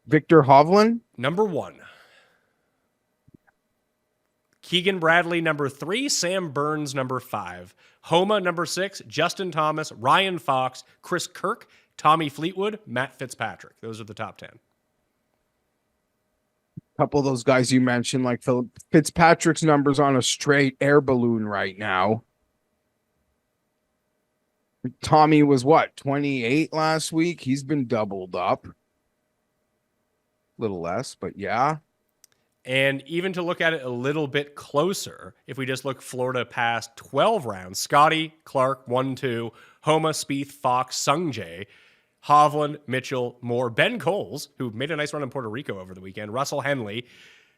Victor Hovland, Number 1. Keegan Bradley, number 3. Sam Burns, number 5. Homa, number 6. Justin Thomas, Ryan Fox, Chris Kirk, Tommy Fleetwood, Matt Fitzpatrick. Those are the top 10. a couple of those guys you mentioned, like Fitzpatrick's numbers on a straight air balloon right now. Tommy was what, 28 last week? He's been doubled up. A little less, but yeah. And even to look at it a little bit closer, if we just look Florida past 12 rounds, Scotty, Clark, 1-2, Homa, Spieth, Fox, Sungjae, Hovland, Mitchell, Moore, Ben Coles, who made a nice run in Puerto Rico over the weekend, Russell Henley,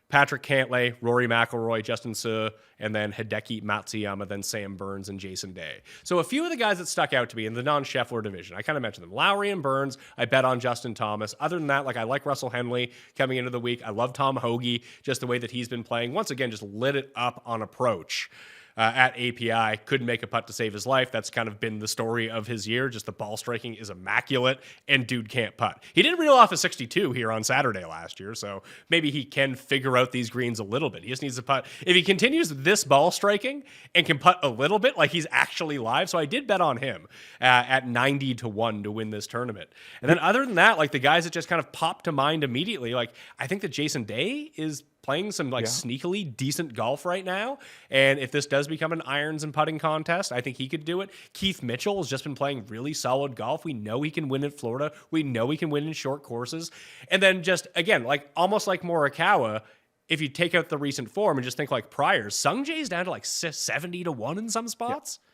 Patrick Cantlay, Rory McIlroy, Justin Suh, and then Hideki Matsuyama, then Sam Burns and Jason Day. So a few of the guys that stuck out to me in the non-Scheffler division, I kind of mentioned them. Lowry and Burns, I bet on Justin Thomas. Other than that, like I like Russell Henley coming into the week. I love Tom Hoagie, just the way that he's been playing. Once again, just lit it up on approach. At API, couldn't make a putt to save his life. That's kind of been the story of his year. Just the ball striking is immaculate, and dude can't putt. He did reel off a 62 here on Saturday last year, so maybe he can figure out these greens a little bit. He just needs to putt. If he continues this ball striking and can putt a little bit, like he's actually live, so I did bet on him at 90-1 to win this tournament. And then other than that, like the guys that just kind of popped to mind immediately, like I think that Jason Day is playing some sneakily decent golf right now. And if this does become an irons and putting contest, I think he could do it. Keith Mitchell has just been playing really solid golf. We know he can win in Florida. We know he can win in short courses. And then just, again, like almost like Morikawa, if you take out the recent form and just think like prior, Sungjae's down to like 70-1 in some spots. Yeah.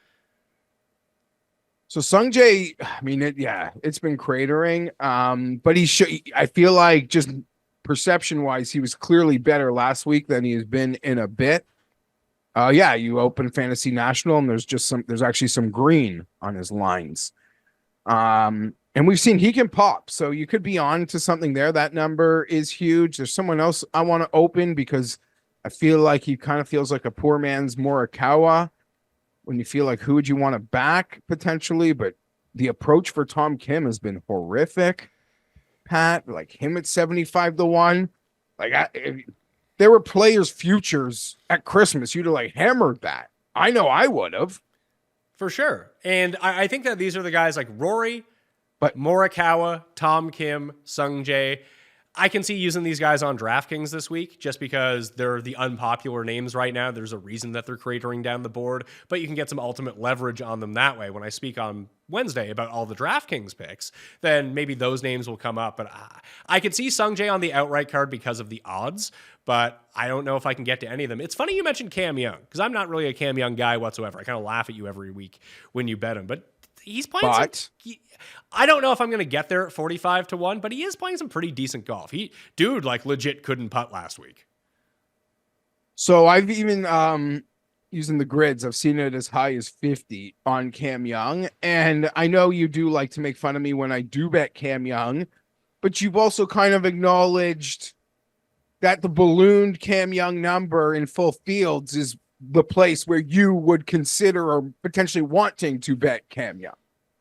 So Sungjae, I mean, it's been cratering. But I feel like just perception-wise, he was clearly better last week than he has been in a bit. You open Fantasy National, and there's actually some green on his lines. And we've seen he can pop, so you could be on to something there. That number is huge. There's someone else I want to open because I feel like he kind of feels like a poor man's Morikawa. When you feel like who would you want to back potentially, but the approach for Tom Kim has been horrific. Pat, like him at 75-1. Like if there were players' futures at Christmas, you'd have like hammered that. I know I would have. For sure. And I think that these are the guys like Rory, but Morikawa, Tom Kim, Sungjae. I can see using these guys on DraftKings this week just because they're the unpopular names right now. There's a reason that they're cratering down the board, but you can get some ultimate leverage on them that way. When I speak on Wednesday about all the DraftKings picks, then maybe those names will come up. But I could see Sungjae on the outright card because of the odds, but I don't know if I can get to any of them. It's funny you mentioned Cam Young because I'm not really a Cam Young guy whatsoever. I kind of laugh at you every week when you bet him, but he's playing. I don't know if I'm going to get there at 45-1, but he is playing some pretty decent golf. Dude, like legit couldn't putt last week. So I've even using the grids, I've seen it as high as 50 on Cam Young, and I know you do like to make fun of me when I do bet Cam Young, but you've also kind of acknowledged that the ballooned Cam Young number in full fields is the place where you would consider or potentially wanting to bet Cam Young.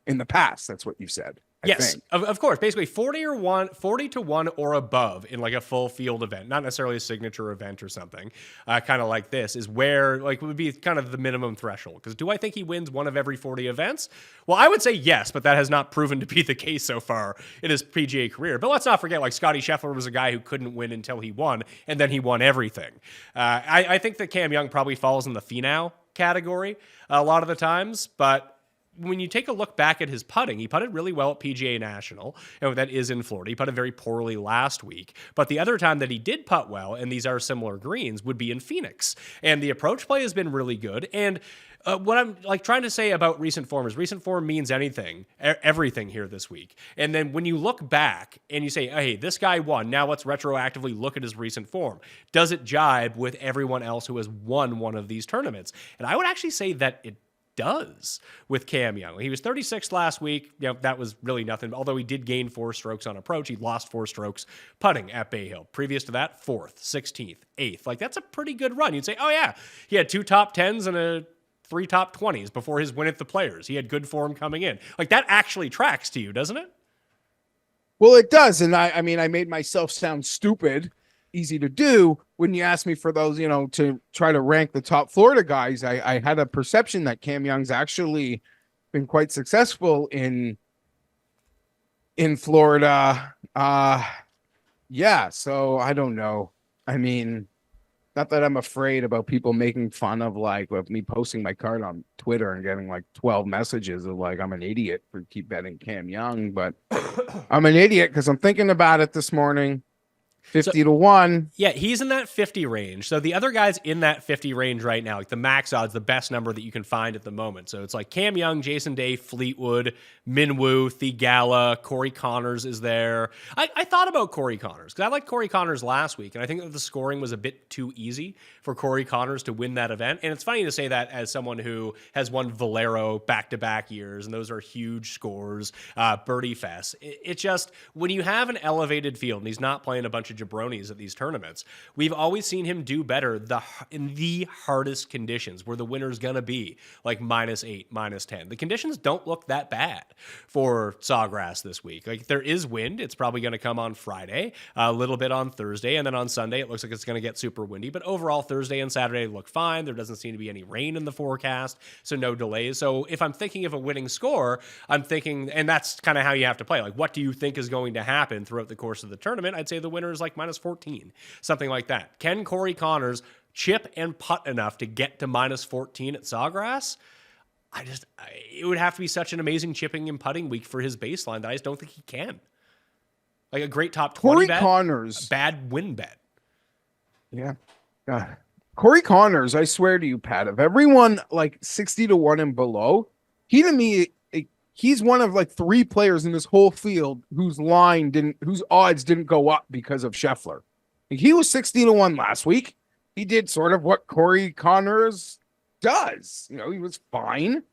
In the past, that's what you said. Yes, of course. Basically, 40-1 or above in like a full field event, not necessarily a signature event or something, kind of like this, is where like would be kind of the minimum threshold. Because do I think he wins one of every 40 events? Well, I would say yes, but that has not proven to be the case so far in his PGA career. But let's not forget, like Scotty Scheffler was a guy who couldn't win until he won, and then he won everything. I think that Cam Young probably falls in the Finau category a lot of the times, but when you take a look back at his putting, he putted really well at PGA National. That is in Florida. He putted very poorly last week. But the other time that he did putt well, and these are similar greens, would be in Phoenix. And the approach play has been really good. And what I'm trying to say about recent form is recent form means anything, everything here this week. And then when you look back and you say, hey, this guy won, now let's retroactively look at his recent form. Does it jibe with everyone else who has won one of these tournaments? And I would actually say that it does with Cam Young. He was 36th last week. That was really nothing. Although he did gain 4 strokes on approach, he lost 4 strokes putting at Bay Hill. Previous to that, 4th, 16th, 8th. That's a pretty good run. You'd say, oh yeah, he had 2 top 10s and 3 top 20s before his win at the Players. He had good form coming in. That actually tracks to you, doesn't it? Well, it does. And I mean, I made myself sound stupid, easy to do when you asked me for those, to try to rank the top Florida guys. I had a perception that Cam Young's actually been quite successful in Florida. Yeah. So I don't know. I mean, not that I'm afraid about people making fun of with me posting my card on Twitter and getting 12 messages of I'm an idiot for keep betting Cam Young, but I'm an idiot because I'm thinking about it this morning. 50 to 1. Yeah, he's in that 50 range. So the other guys in that 50 range right now, the max odds, the best number that you can find at the moment. So it's Cam Young, Jason Day, Fleetwood, Minwoo, Theegala, Corey Connors is there. I thought about Corey Connors because I liked Corey Connors last week, and I think that the scoring was a bit too easy for Corey Connors to win that event. And it's funny to say that as someone who has won Valero back-to-back years, and those are huge scores, Birdie Fest. It's just, when you have an elevated field, and he's not playing a bunch of jabronis at these tournaments, we've always seen him do better in the hardest conditions where the winner's gonna be -8, -10. The conditions don't look that bad for Sawgrass this week. There is wind. It's probably going to come on Friday, a little bit on Thursday, and then on Sunday it looks like it's going to get super windy. But overall, Thursday and Saturday look fine. There doesn't seem to be any rain in the forecast, so no delays. So if I'm thinking of a winning score, I'm thinking, and that's kind of how you have to play. What do you think is going to happen throughout the course of the tournament? I'd say the winner is -14, something like that. Can Corey Connors chip and putt enough to get to -14 at Sawgrass? It would have to be such an amazing chipping and putting week for his baseline that I just don't think he can. A great top 20 Corey bet, Connors, a bad win bet. Yeah. God. Corey Connors, I swear to you, Pat, of everyone 60 to 1 and below, he to me, he's one of 3 players in this whole field whose odds didn't go up because of Scheffler. He was 60 to 1 last week. He did sort of what Corey Connors does. He was fine.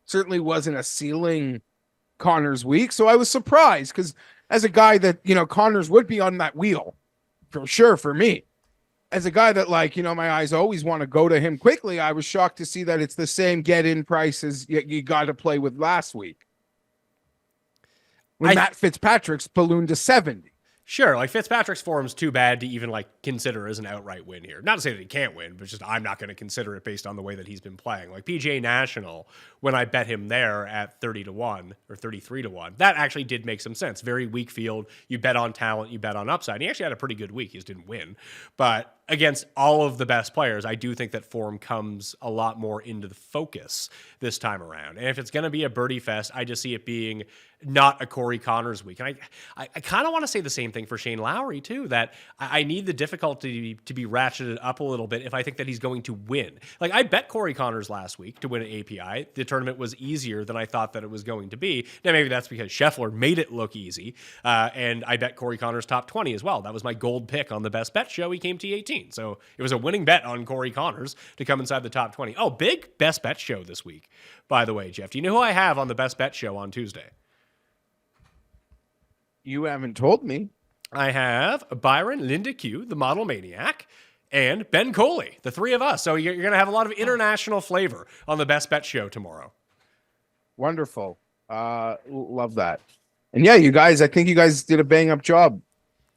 Certainly wasn't a ceiling Connors week. So I was surprised because as a guy that, Connors would be on that wheel for sure for me. As a guy that my eyes always want to go to him quickly, I was shocked to see that it's the same get-in price as you got to play with last week. When Matt Fitzpatrick's ballooned to 70. Sure, Fitzpatrick's form's too bad to even consider as an outright win here. Not to say that he can't win, but just I'm not going to consider it based on the way that he's been playing. PGA National, when I bet him there at 30 to 1 or 33 to 1, that actually did make some sense. Very weak field. You bet on talent, you bet on upside. And he actually had a pretty good week. He just didn't win. But against all of the best players, I do think that form comes a lot more into the focus this time around. And if it's going to be a birdie fest, I just see it being not a Corey Connors week. And I kind of want to say the same thing for Shane Lowry too, that I need the difficulty to be ratcheted up a little bit if I think that he's going to win. I bet Corey Connors last week to win an API. The tournament was easier than I thought that it was going to be. Now maybe that's because Scheffler made it look easy. And I bet Corey Connors top 20 as well. That was my gold pick on the best bet show. He came T18. So it was a winning bet on Corey Connors to come inside the top 20. Oh, big best bet show this week, by the way, Jeff. Do you know who I have on the best bet show on Tuesday? You haven't told me. I have Byron, Linda Q, the model maniac, and Ben Coley, the 3 of us. So you're going to have a lot of international flavor on the best bet show tomorrow. Wonderful. Love that. And yeah, you guys, I think you guys did a bang up job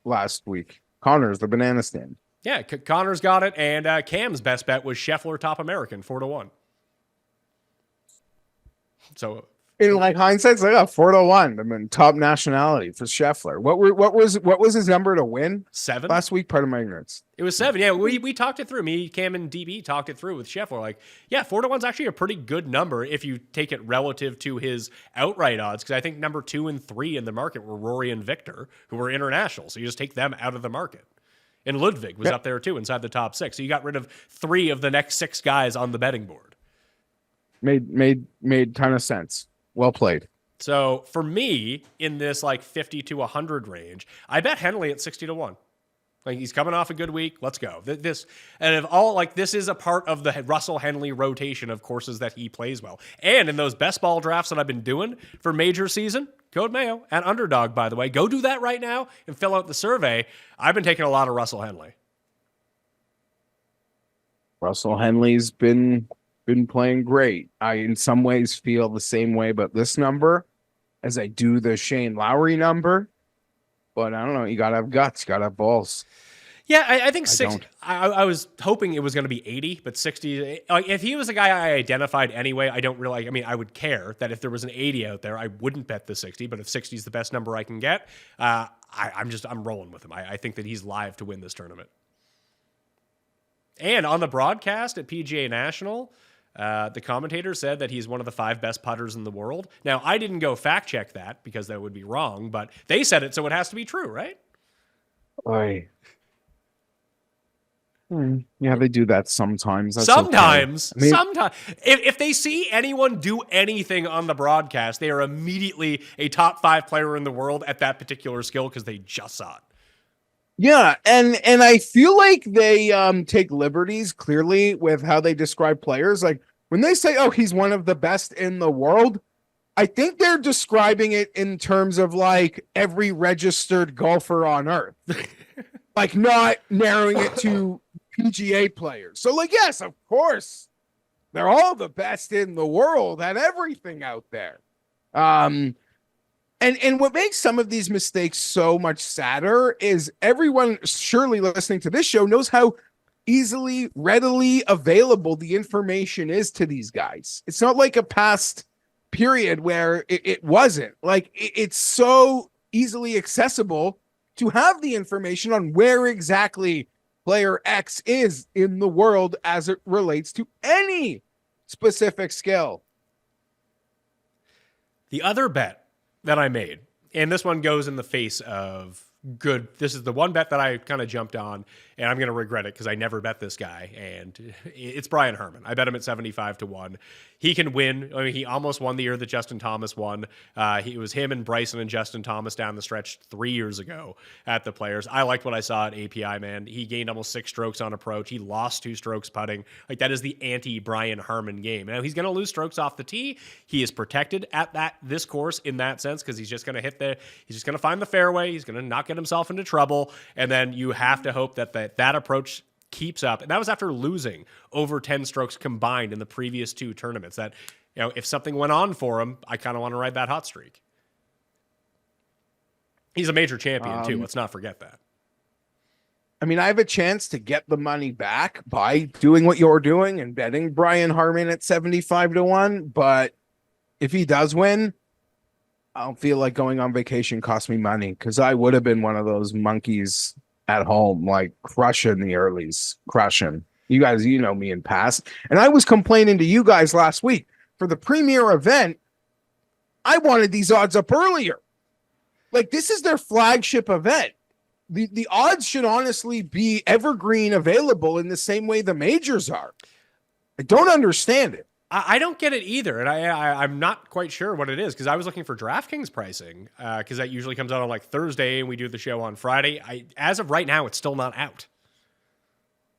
last week. Connors, the banana stand. Yeah, Connors got it, and Cam's best bet was Scheffler top American 4 to 1. So In like hindsight, it's like 4-1. I mean, top nationality for Scheffler. What was his number to win 7 last week? Part of my ignorance. It was 7. Yeah, we talked it through. Me, Cam, and DB talked it through with Scheffler. Like, yeah, 4-1's actually a pretty good number if you take it relative to his outright odds. Because I think number 2 and 3 in the market were Rory and Victor, who were international. So you just take them out of the market. And Ludwig was up there too, inside the top 6. So you got rid of 3 of the next 6 guys on the betting board. Made ton of sense. Well played. So for me, in this like 50 to 100 range, I bet Henley at 60-1. Like, he's coming off a good week. Let's go. This is a part of the Russell Henley rotation of courses that he plays well. And in those best ball drafts that I've been doing for major season, code Mayo and Underdog, by the way, go do that right now and fill out the survey. I've been taking a lot of Russell Henley. Russell Henley's been playing great. I, in some ways, feel the same way about this number as I do the Shane Lowry number. But I don't know. You got to have guts. You got to have balls. Yeah, I think 60. I was hoping it was going to be 80, but 60. Like, if he was a guy I identified anyway, I don't really. I mean, I would care that if there was an 80 out there, I wouldn't bet the 60. But if 60 is the best number I can get, I'm rolling with him. I think that he's live to win this tournament. And on the broadcast at PGA National, the commentator said that he's one of the 5 best putters in the world. Now, I didn't go fact check that because that would be wrong, but they said it, so it has to be true, right? Oy. Yeah, they do that sometimes. That's sometimes. okay. I mean, Sometimes. If they see anyone do anything on the broadcast, they are immediately a top 5 player in the world at that particular skill because they just saw it. Yeah, and I feel like they take liberties clearly with how they describe players. Like when they say, "Oh, he's one of the best in the world," I think they're describing it in terms of like every registered golfer on earth, like not narrowing it to PGA players. So, like, yes, of course, they're all the best in the world at everything out there. And what makes some of these mistakes so much sadder is everyone surely listening to this show knows how easily, readily available the information is to these guys. It's not like a past period where it wasn't. Like, it's so easily accessible to have the information on where exactly player X is in the world as it relates to any specific skill. The other bet that I made, and this one goes in the face of good. This is the one bet that I kind of jumped on, and I'm going to regret it because I never bet this guy, and it's Brian Herman. I bet him at 75-1. He can win. I mean, he almost won the year that Justin Thomas won. It was him and Bryson and Justin Thomas down the stretch 3 years ago at the Players. I liked what I saw at API, man. He gained almost 6 strokes on approach. He lost 2 strokes putting. Like, that is the anti-Brian Herman game. Now, he's going to lose strokes off the tee. He is protected at this course in that sense because he's just going to he's just going to find the fairway. He's going to not get himself into trouble. And then you have to hope that approach keeps up. And that was after losing over 10 strokes combined in the previous 2 tournaments. That, you know, if something went on for him, I kind of want to ride that hot streak. He's a major champion too. Let's not forget that. I mean, I have a chance to get the money back by doing what you're doing and betting Brian Harman at 75-1. But if he does win, I don't feel like going on vacation cost me money because I would have been one of those monkeys at home, like crushing the earlies, crushing. You guys, you know me in past. And I was complaining to you guys last week for the premier event. I wanted these odds up earlier. Like, this is their flagship event. The odds should honestly be evergreen available in the same way the majors are. I don't understand it. I don't get it either, and I'm not quite sure what it is because I was looking for DraftKings pricing because that usually comes out on like Thursday and we do the show on Friday. As of right now, it's still not out.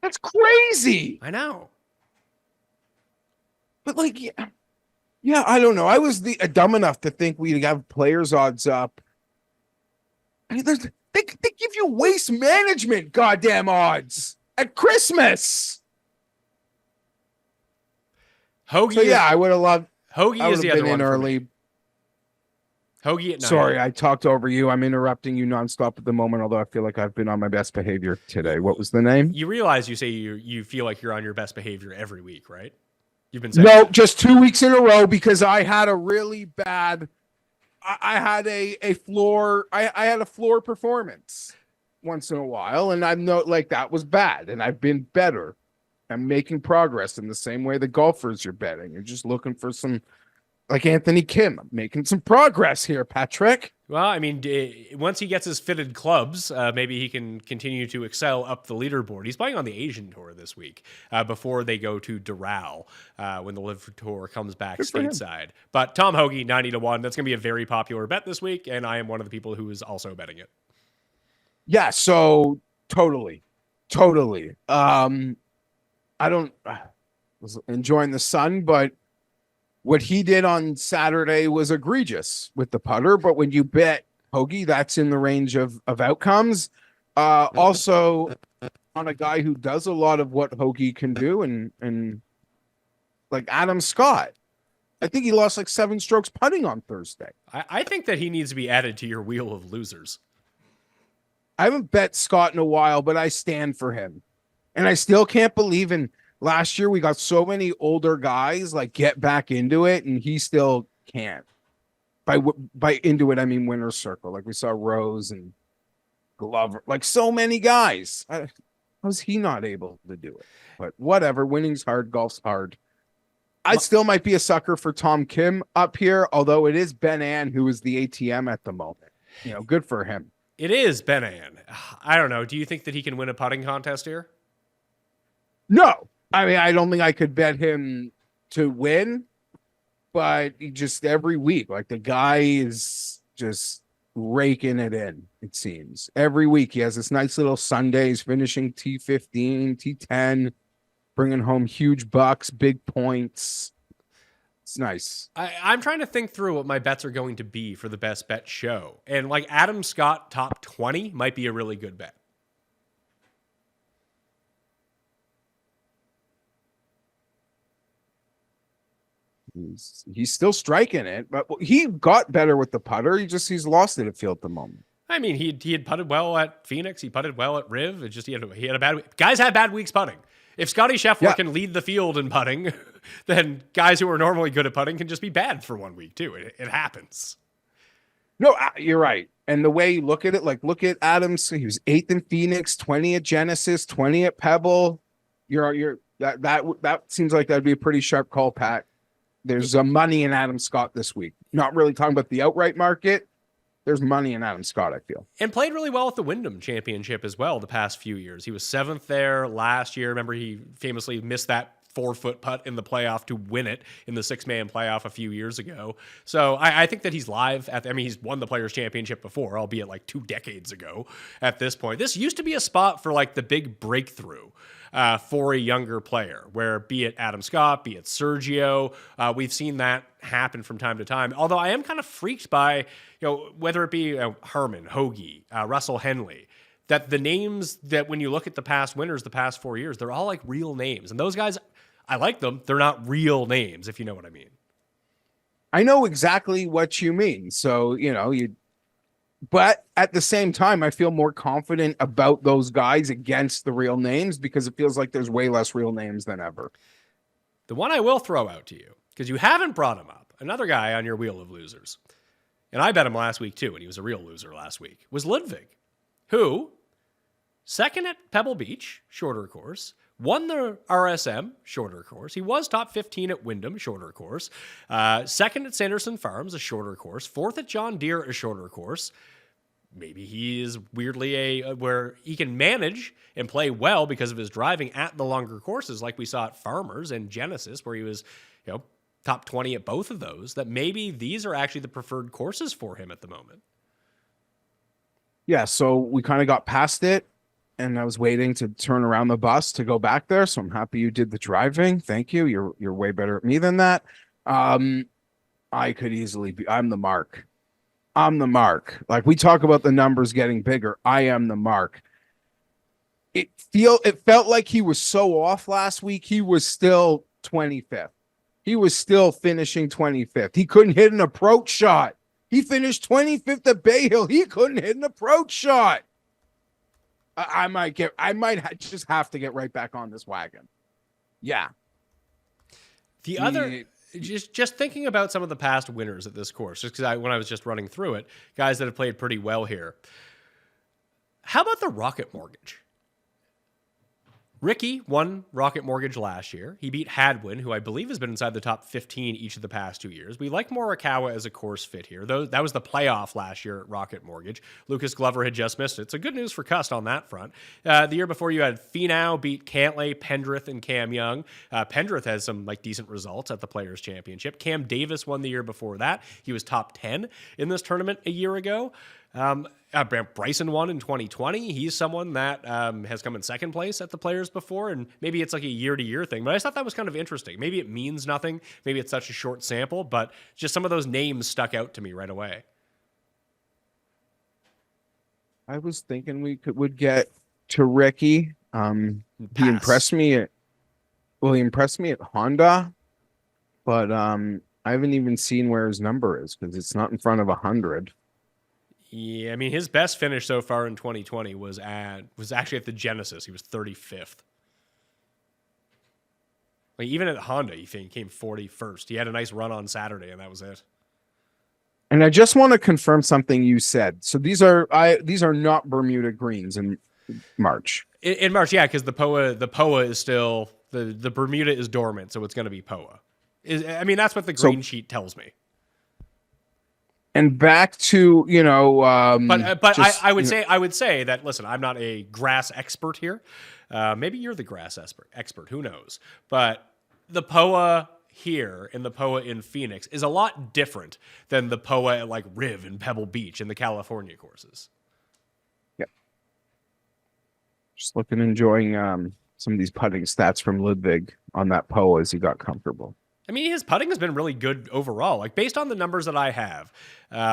That's crazy. I know. But like, yeah, I don't know. I was dumb enough to think we'd have players odds up. I mean, they give you waste management goddamn odds at Christmas. Hoagie, so yeah, I would have loved. Hoagie is the other one early. Hoagie at 9. Sorry, I talked over you. I'm interrupting you nonstop at the moment, although I feel like I've been on my best behavior today. What was the name? You realize you say you feel like you're on your best behavior every week, right? You've been saying No, that. just 2 weeks in a row because I had a really bad. I had a floor. I had a floor performance once in a while, and I'm not like that was bad, and I've been better. I'm making progress in the same way the golfers you're betting. You're just looking for some, like Anthony Kim, I'm making some progress here, Patrick. Well, I mean, once he gets his fitted clubs, maybe he can continue to excel up the leaderboard. He's playing on the Asian Tour this week before they go to Doral when the Live Tour comes back stateside. But Tom Hoagie, 90-1. That's going to be a very popular bet this week, and I am one of the people who is also betting it. Yeah, so totally. I was enjoying the sun, but what he did on Saturday was egregious with the putter. But when you bet Hoagie, that's in the range of outcomes. Also, on a guy who does a lot of what Hoagie can do, and like Adam Scott, I think he lost like 7 strokes putting on Thursday. I think that he needs to be added to your wheel of losers. I haven't bet Scott in a while, but I stand for him. And I still can't believe in last year we got so many older guys like get back into it, and he still can't. By into it, I mean winner's circle. Like we saw Rose and Glover, like so many guys. How is he not able to do it? But whatever, winning's hard, golf's hard. I still might be a sucker for Tom Kim up here, although it is Ben Ann who is the ATM at the moment. You know, good for him. It is Ben Ann. I don't know. Do you think that he can win a putting contest here? No, I mean, I don't think I could bet him to win, but he just every week, like the guy is just raking it in, it seems. Every week he has this nice little Sundays finishing T15, T10, bringing home huge bucks, big points. It's nice. I'm trying to think through what my bets are going to be for the best bet show. And like Adam Scott top 20 might be a really good bet. He's still striking it, but he got better with the putter. He's lost it at field at the moment. I mean, he had putted well at Phoenix. He putted well at Riv. It just he had a bad week. Guys have bad weeks putting. If Scotty Scheffler can lead the field in putting, then guys who are normally good at putting can just be bad for 1 week too. It happens. No, you're right. And the way you look at it, like look at Adams. He was 8th in Phoenix, 20 at Genesis, 20 at Pebble. That seems like that'd be a pretty sharp call, Pat. There's money in Adam Scott this week. Not really talking about the outright market. There's money in Adam Scott, I feel. And played really well at the Wyndham Championship as well the past few years. He was 7th there last year. Remember, he famously missed that 4-foot putt in the playoff to win it in the 6-man playoff a few years ago. So I think that he's live. He's won the Players' Championship before, albeit like 2 decades ago at this point. This used to be a spot for like the big breakthrough for a younger player, where be it Adam Scott, be it Sergio, we've seen that happen from time to time. Although I am kind of freaked by, whether it be Herman, Hoagie, Russell Henley, that the names that when you look at the past winners the past 4 years, they're all like real names. And those guys, I like them. They're not real names, if you know what I mean. I know exactly what you mean. So, but at the same time, I feel more confident about those guys against the real names because it feels like there's way less real names than ever. The one I will throw out to you, because you haven't brought him up, another guy on your wheel of losers, and I bet him last week too, and he was a real loser last week, was Ludwig, who, 2nd at Pebble Beach, shorter course, won the RSM, shorter course. He was top 15 at Wyndham, shorter course. 2nd at Sanderson Farms, a shorter course. 4th at John Deere, a shorter course. Maybe he is weirdly where he can manage and play well because of his driving at the longer courses, like we saw at Farmers and Genesis, where he was, top 20 at both of those. That maybe these are actually the preferred courses for him at the moment. Yeah, so we kind of got past it, and I was waiting to turn around the bus to go back there. So I'm happy you did the driving. Thank you. You're way better at me than that. I could easily be. I'm the mark. Like we talk about the numbers getting bigger. I am the mark. It felt like he was so off last week. He was still 25th. He was still finishing 25th. He couldn't hit an approach shot. He finished 25th at Bay Hill. He couldn't hit an approach shot. I might just have to get right back on this wagon. Yeah. The other, just thinking about some of the past winners at this course, just because when I was just running through it, guys that have played pretty well here. How about the Rocket Mortgage? Ricky won Rocket Mortgage last year. He beat Hadwin, who I believe has been inside the top 15 each of the past 2 years. We like Morikawa as a course fit here. That was the playoff last year at Rocket Mortgage. Lucas Glover had just missed it. So good news for CUST on that front. The year before, you had Finau beat Cantlay, Pendrith, and Cam Young. Pendrith has some decent results at the Players' Championship. Cam Davis won the year before that. He was top 10 in this tournament a year ago. Bryson won in 2020. He's someone that has come in second place at the Players before, and maybe it's like a year-to-year thing, but I just thought that was kind of interesting. Maybe it means nothing. Maybe it's such a short sample, but just some of those names stuck out to me right away. I was thinking we would get to Ricky. He impressed me at Honda, but I haven't even seen where his number is because it's not in front of 100. Yeah, I mean, his best finish so far in 2020 was actually at the Genesis. He was 35th. Even at Honda, he came 41st. He had a nice run on Saturday, and that was it. And I just want to confirm something you said. So these are not Bermuda greens in March. In March, yeah, because the POA is still the Bermuda is dormant, so it's going to be POA. That's what the green sheet tells me. And back to, I would say that, listen, I'm not a grass expert here. Maybe you're the grass expert. Who knows? But the POA here and the POA in Phoenix is a lot different than the POA at Riv and Pebble Beach in the California courses. Yeah. Just enjoying some of these putting stats from Ludwig on that POA as he got comfortable. I mean, his putting has been really good overall, based on the numbers that I have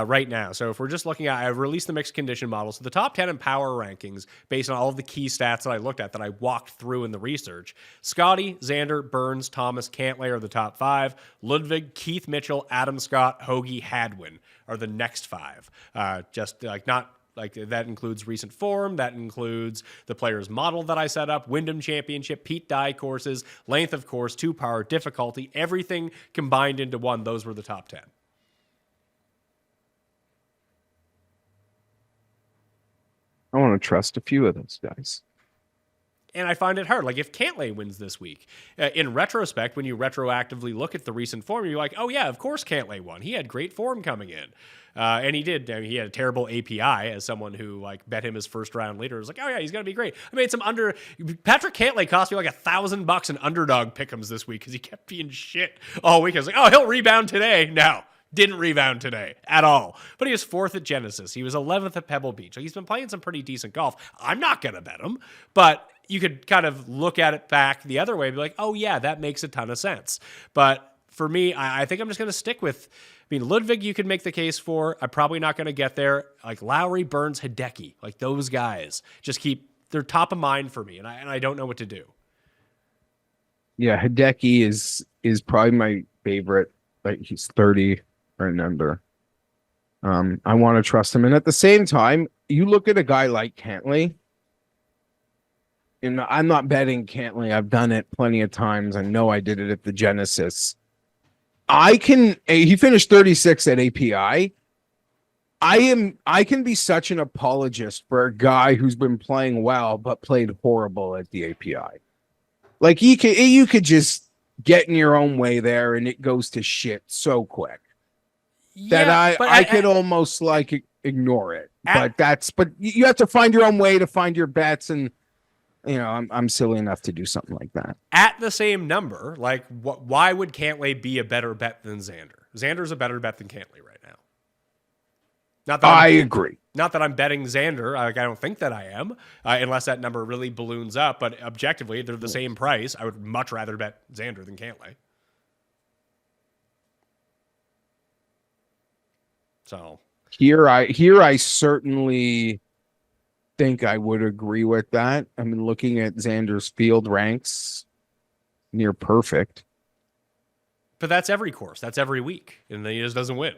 right now. So if we're just looking at, I've released the mixed condition model. So the top 10 in power rankings, based on all of the key stats that I looked at, that I walked through in the research. Scotty, Xander, Burns, Thomas, Cantlay are the top 5. Ludwig, Keith Mitchell, Adam Scott, Hoagie, Hadwin are the next 5. That includes recent form. That includes the player's model that I set up, Wyndham Championship, Pete Dye courses, length of course, 2-par, difficulty, everything combined into one. Those were the top 10. I want to trust a few of those guys. And I find it hard. If Cantlay wins this week, in retrospect, when you retroactively look at the recent form, you're like, oh yeah, of course Cantlay won. He had great form coming in. And he did. He had a terrible API as someone who bet him his first round leader. It was like, oh yeah, he's going to be great. I made Patrick Cantlay cost me $1,000 in Underdog pick'ems this week because he kept being shit all week. I was like, oh, he'll rebound today. No. Didn't rebound today at all. But he was 4th at Genesis. He was 11th at Pebble Beach. He's been playing some pretty decent golf. I'm not going to bet him, but you could kind of look at it back the other way and be like, oh yeah, that makes a ton of sense. But for me, I think I'm just going to stick with, Ludwig you could make the case for. I'm probably not going to get there. Lowry, Burns, Hideki, those guys just they're top of mind for me, and I don't know what to do. Yeah, Hideki is probably my favorite. He's 30 and under. I want to trust him. And at the same time, you look at a guy like Cantlay, and I'm not betting Cantlay. I've done it plenty of times. I know I did it at the Genesis. He finished 36 at API. I can be such an apologist for a guy who's been playing well but played horrible at the API. You could just get in your own way there and it goes to shit so quick that I could almost ignore it. But you have to find your own way to find your bets, and I'm silly enough to do something like that. At the same number, why would Cantlay be a better bet than Xander? Xander's a better bet than Cantlay right now. Not that I agree. Not that I'm betting Xander. I don't think that I am, unless that number really balloons up. But objectively, they're the same price. I would much rather bet Xander than Cantlay. So here I certainly think I would agree with that. Looking at Xander's field ranks, near perfect. But that's every course. That's every week. And then he just doesn't win.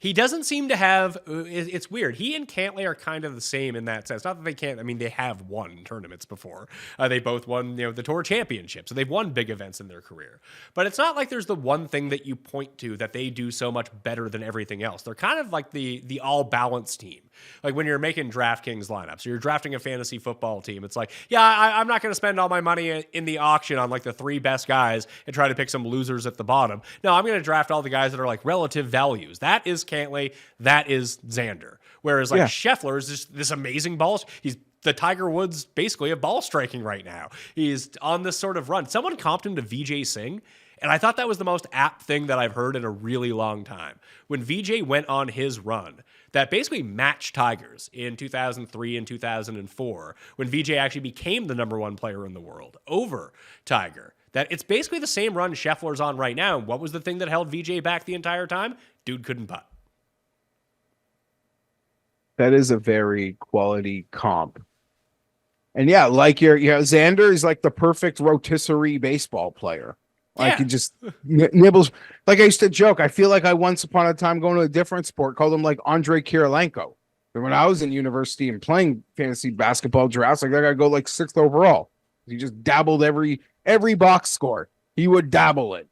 He doesn't seem to have, it's weird. He and Cantlay are kind of the same in that sense. Not that they can't, I mean, they have won tournaments before. They both won, the Tour Championship. So they've won big events in their career. But it's not like there's the one thing that you point to that they do so much better than everything else. They're kind of like the all-balanced team. Like when you're making DraftKings lineups, or you're drafting a fantasy football team, it's like, yeah, I'm not going to spend all my money in the auction on like the 3 best guys and try to pick some losers at the bottom. No, I'm going to draft all the guys that are like relative values. That is Cantlay, that is Xander. Whereas like Scheffler is just this amazing ball. He's the Tiger Woods basically of ball striking right now. He's on this sort of run. Someone comped him to Vijay Singh, and I thought that was the most apt thing that I've heard in a really long time. When Vijay went on his run, that basically matched Tiger's in 2003 and 2004, when Vijay actually became the #1 player in the world over Tiger. That it's basically the same run Scheffler's on right now. What was the thing that held Vijay back the entire time? Dude couldn't putt. That is a very quality comp. And yeah, like Xander is like the perfect rotisserie baseball player. Like he just nibbles. Like I used to joke, I feel like I once upon a time going to a different sport called him like Andre Kirilenko. But when I was in university and playing fantasy basketball drafts, like I gotta go like 6th overall. He just dabbled every box score. He would dabble it.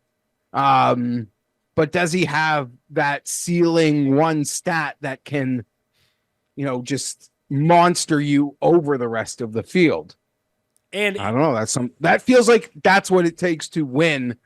But does he have that ceiling one stat that can, just monster you over the rest of the field? And I don't know. That feels like that's what it takes to win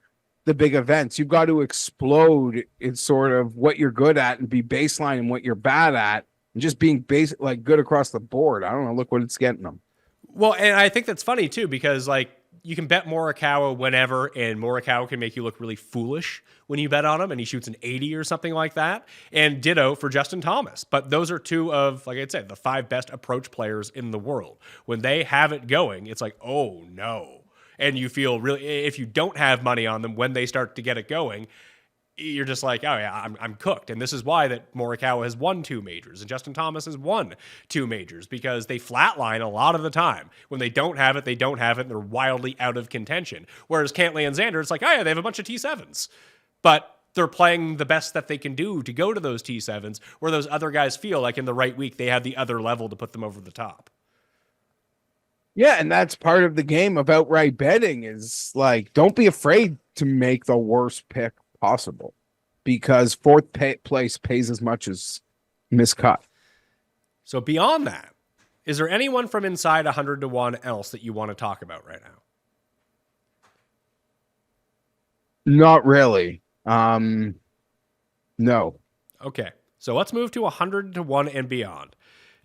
the big events. You've got to explode in sort of what you're good at and be baseline and what you're bad at, and just being like good across the board. I don't know. Look what it's getting them. Well, and I think that's funny too, because like you can bet Morikawa whenever, and Morikawa can make you look really foolish when you bet on him, and he shoots an 80 or something like that. And ditto for Justin Thomas. But those are 2 of, like I said, the 5 best approach players in the world. When they have it going, it's like, oh no. And you feel really, if you don't have money on them when they start to get it going, you're just like, oh yeah, I'm cooked. And this is why that Morikawa has won 2 majors and Justin Thomas has won 2 majors, because they flatline a lot of the time. When they don't have it, and they're wildly out of contention. Whereas Cantlay and Xander, it's like, oh yeah, they have a bunch of T7s. But they're playing the best that they can do to go to those T7s, where those other guys feel like in the right week, they have the other level to put them over the top. Yeah, and that's part of the game of outright betting is like, don't be afraid to make the worst pick possible, because 4th place pays as much as miscut. So beyond that, is there anyone from inside 100 to 1 else that you want to talk about right now? Not really. No. Okay, so let's move to 100 to 1 and beyond.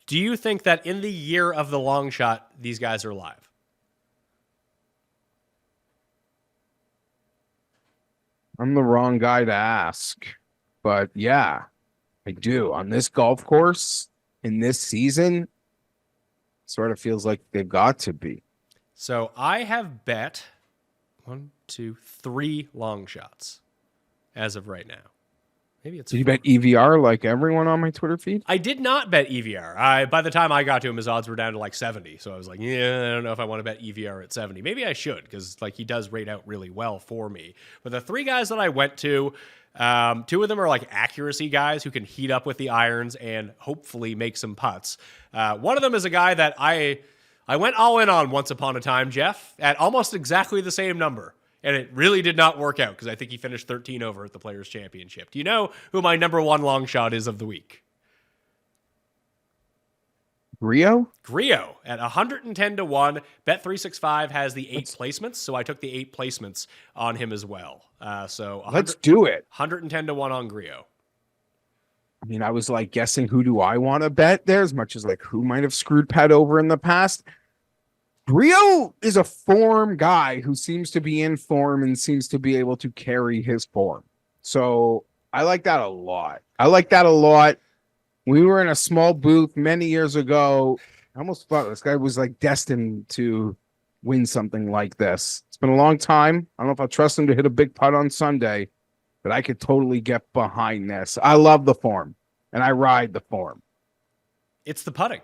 Do you think that in the year of the long shot, these guys are live? I'm the wrong guy to ask, but yeah, I do. On this golf course in this season, sort of feels like they've got to be. So I have bet 1, 2, 3 long shots as of right now. Maybe it's. Did you bet EVR like everyone on my Twitter feed? I did not bet EVR. By the time I got to him, his odds were down to like 70. So I was like, yeah, I don't know if I want to bet EVR at 70. Maybe I should, because like he does rate out really well for me. But the 3 guys that I went to, 2 of them are like accuracy guys who can heat up with the irons and hopefully make some putts. One of them is a guy that I went all in on once upon a time, Jeff, at almost exactly the same number. And it really did not work out, because I think he finished 13 over at the Players' Championship. Do you know who my #1 long shot is of the week? Grillo at 110 to 1. Bet365 has the 8 placements, so I took the 8 placements on him as well. So let's do it. 110 to 1 on Grillo. I mean, I was like guessing who do I want to bet there, as much as like who might have screwed Pat over in the past. Grillo is a form guy who seems to be in form and seems to be able to carry his form. So I like that a lot. We were in a small booth many years ago. I almost thought this guy was like destined to win something like this. It's been a long time. I don't know if I'll trust him to hit a big putt on Sunday, but I could totally get behind this. I love the form, and I ride the form. It's the putting.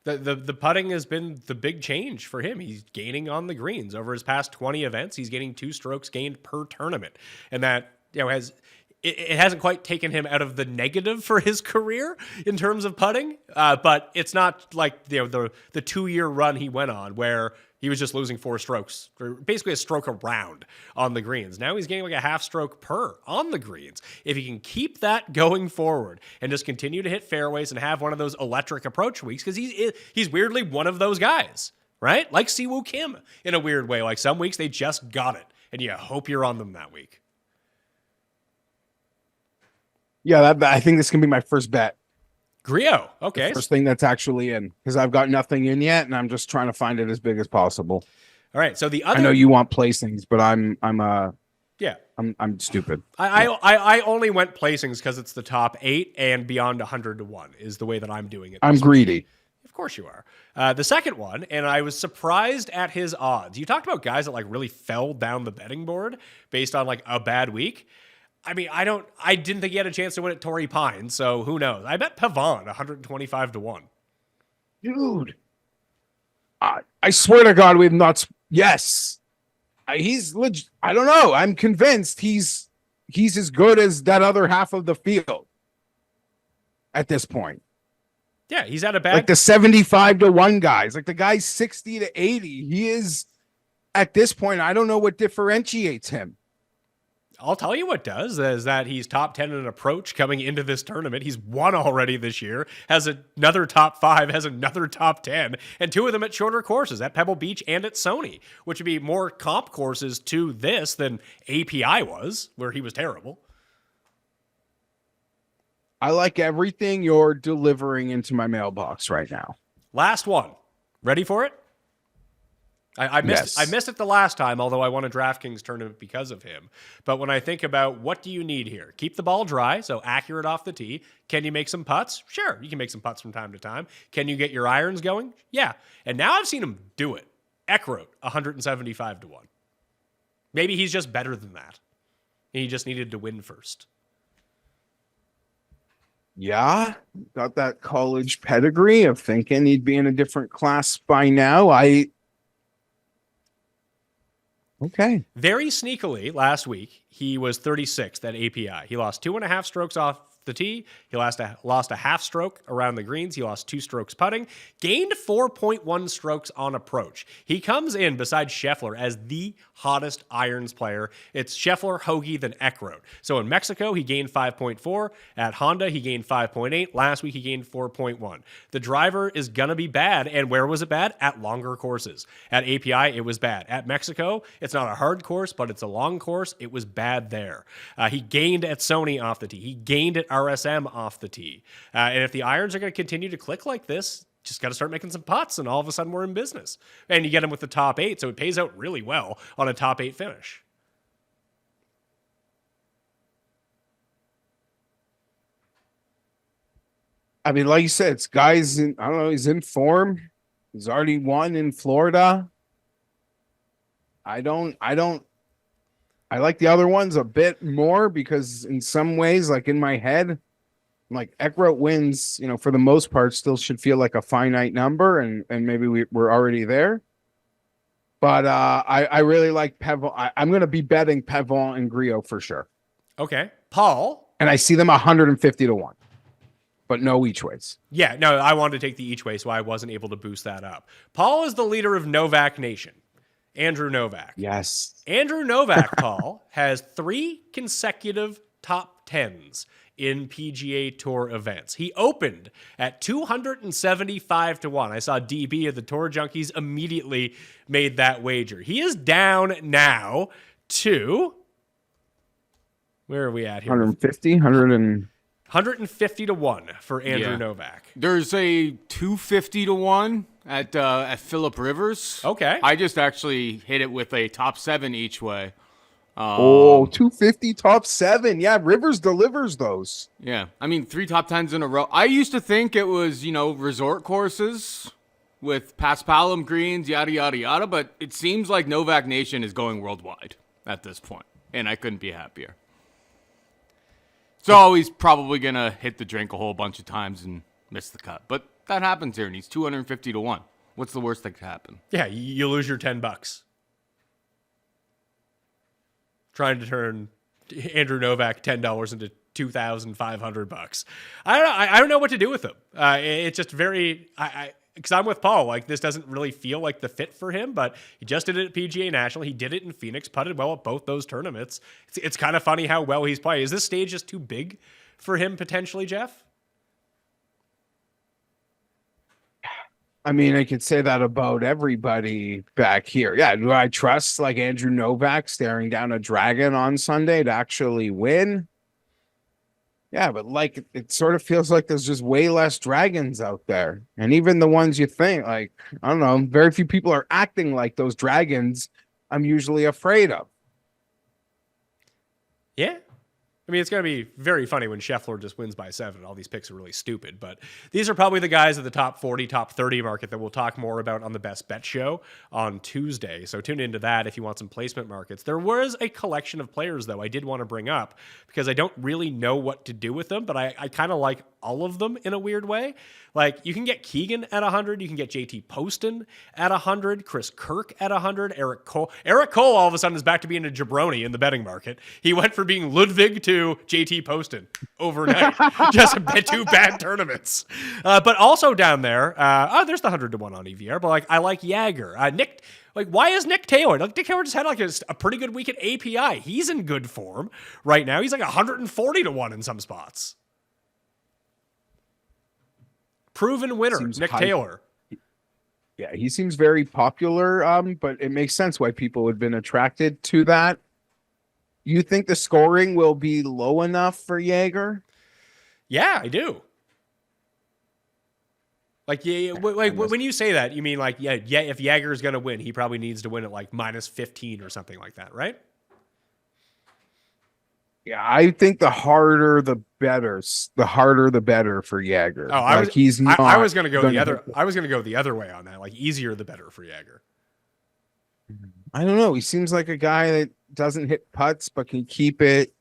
The putting has been the big change for him. He's gaining on the greens over his past 20 events. He's getting 2 strokes gained per tournament, and that has it hasn't quite taken him out of the negative for his career in terms of putting, but it's not like the 2-year run he went on where he was just losing 4 strokes, or basically a stroke a round on the greens. Now he's getting like a half stroke per on the greens. If he can keep that going forward and just continue to hit fairways and have one of those electric approach weeks, because he's weirdly one of those guys, right? Like Siwoo Kim in a weird way. Like some weeks they just got it, and you hope you're on them that week. Yeah, I think this can be my first bet. Grio, okay. First thing that's actually in, because I've got nothing in yet, and I'm just trying to find it as big as possible. All right, so the other, I know you want placings, but I'm stupid. I only went placings because it's the top 8 and beyond 100 to 1 is the way that I'm doing it. I'm greedy. Of course you are. The second one, and I was surprised at his odds. You talked about guys that like really fell down the betting board based on like a bad week. I mean, I didn't think he had a chance to win at Torrey Pine, so who knows? I bet Pavon 125 to 1. Dude. I swear to God, we've not. Yes. He's legit. I don't know. I'm convinced he's as good as that other half of the field at this point. Yeah, he's had a bad. Like the 75 to 1 guys, like the guy's 60 to 80. He is at this point. I don't know what differentiates him. I'll tell you what does is that he's top 10 in an approach coming into this tournament. He's won already this year, has another top 5, has another top 10, and 2 of them at shorter courses, at Pebble Beach and at Sony, which would be more comp courses to this than API was, where he was terrible. I like everything you're delivering into my mailbox right now. Last one. Ready for it? I missed it the last time, although I won a DraftKings tournament because of him. But when I think about what do you need here? Keep the ball dry, so accurate off the tee. Can you make some putts? Sure, you can make some putts from time to time. Can you get your irons going? Yeah. And now I've seen him do it. Eckroat, 175 to 1. Maybe he's just better than that. And he just needed to win first. Yeah, got that college pedigree of thinking he'd be in a different class by now. Okay. Very sneakily, last week, he was 36th at API. He lost 2.5 strokes off the tee. He lost a half stroke around the greens. He lost 2 strokes putting. Gained 4.1 strokes on approach. He comes in beside Scheffler as the hottest irons player. It's Scheffler, Hoagie, then Eckroat. So in Mexico, he gained 5.4. At Honda, he gained 5.8. Last week, he gained 4.1. The driver is going to be bad. And where was it bad? At longer courses. At API, it was bad. At Mexico, it's not a hard course, but it's a long course. It was bad there. He gained at Sony off the tee. He gained at RSM off the tee. And if the irons are going to continue to click like this, just got to start making some putts, and all of a sudden we're in business. And you get him with the top 8, so it pays out really well on a top 8 finish. I mean, like you said, it's guys in, I don't know, he's in form. He's already won in Florida. I like the other ones a bit more because in some ways, like in my head, like Eckroat wins, for the most part, still should feel like a finite number, and maybe we're already there. But I really like Pavon. I'm going to be betting Pavon and Grio for sure. Okay. Paul. And I see them 150 to 1, but no each ways. Yeah, no, I wanted to take the each way, so I wasn't able to boost that up. Paul is the leader of Novak Nation. Andrew Novak. Yes. Andrew Novak, Paul, has 3 consecutive top 10s in PGA Tour events. He opened at 275 to 1. I saw DB of the Tour Junkies immediately made that wager. He is down now to, where are we at here? 150, 150 to 1 for Andrew Novak. There's a 250 to 1 at Phillip Rivers. Okay. I just actually hit it with a top 7 each way. 250 top 7. Yeah, Rivers delivers those. Yeah. I mean, 3 top 10s in a row. I used to think it was, resort courses with Paspalum greens, yada, yada, yada, but it seems like Novak Nation is going worldwide at this point, and I couldn't be happier. So he's probably going to hit the drink a whole bunch of times and miss the cut. But that happens here, and he's 250 to 1. What's the worst that could happen? Yeah, you lose your $10. Trying to turn Andrew Novak $10 into $2,500. I don't know. I don't know what to do with him. It's just very. Because I'm with Paul, like this doesn't really feel like the fit for him, but he just did it at PGA National. He did it in Phoenix, putted well at both those tournaments. It's kind of funny how well he's playing. Is this stage just too big for him potentially, Jeff? I mean, I could say that about everybody back here. Yeah, do I trust like Andrew Novak staring down a dragon on Sunday to actually win? Yeah, but like it sort of feels like there's just way less dragons out there. And even the ones you think, like, I don't know, very few people are acting like those dragons I'm usually afraid of. Yeah. I mean, it's going to be very funny when Scheffler just wins by 7. All these picks are really stupid, but these are probably the guys at the top 40, top 30 market that we'll talk more about on the Best Bet show on Tuesday. So tune into that if you want some placement markets. There was a collection of players, though, I did want to bring up because I don't really know what to do with them, but I kind of like all of them in a weird way. Like, you can get Keegan at 100. You can get JT Poston at 100. Chris Kirk at 100. Eric Cole. Eric Cole all of a sudden is back to being a jabroni in the betting market. He went from being Ludwig to JT Poston overnight. Just two bad tournaments. But also down there, there's the 100 to 1 on EVR, but like I like Jagger. Nick, like, why is Nick Taylor? Like, Nick Taylor just had like a pretty good week at API. He's in good form right now. He's like 140 to 1 in some spots. Proven winner, Nick Taylor. Yeah, he seems very popular, but it makes sense why people have been attracted to that. You think the scoring will be low enough for Jaeger? Yeah, I do. Like, yeah, like when you say that, you mean like, yeah, if Jaeger is going to win, he probably needs to win at like minus 15 or something like that, right? Yeah, I think the harder the better. The harder the better for Jaeger. Oh, I was going to go the other. I was going to go the other way on that. Like, easier the better for Jaeger. I don't know. He seems like a guy that doesn't hit putts, but can keep it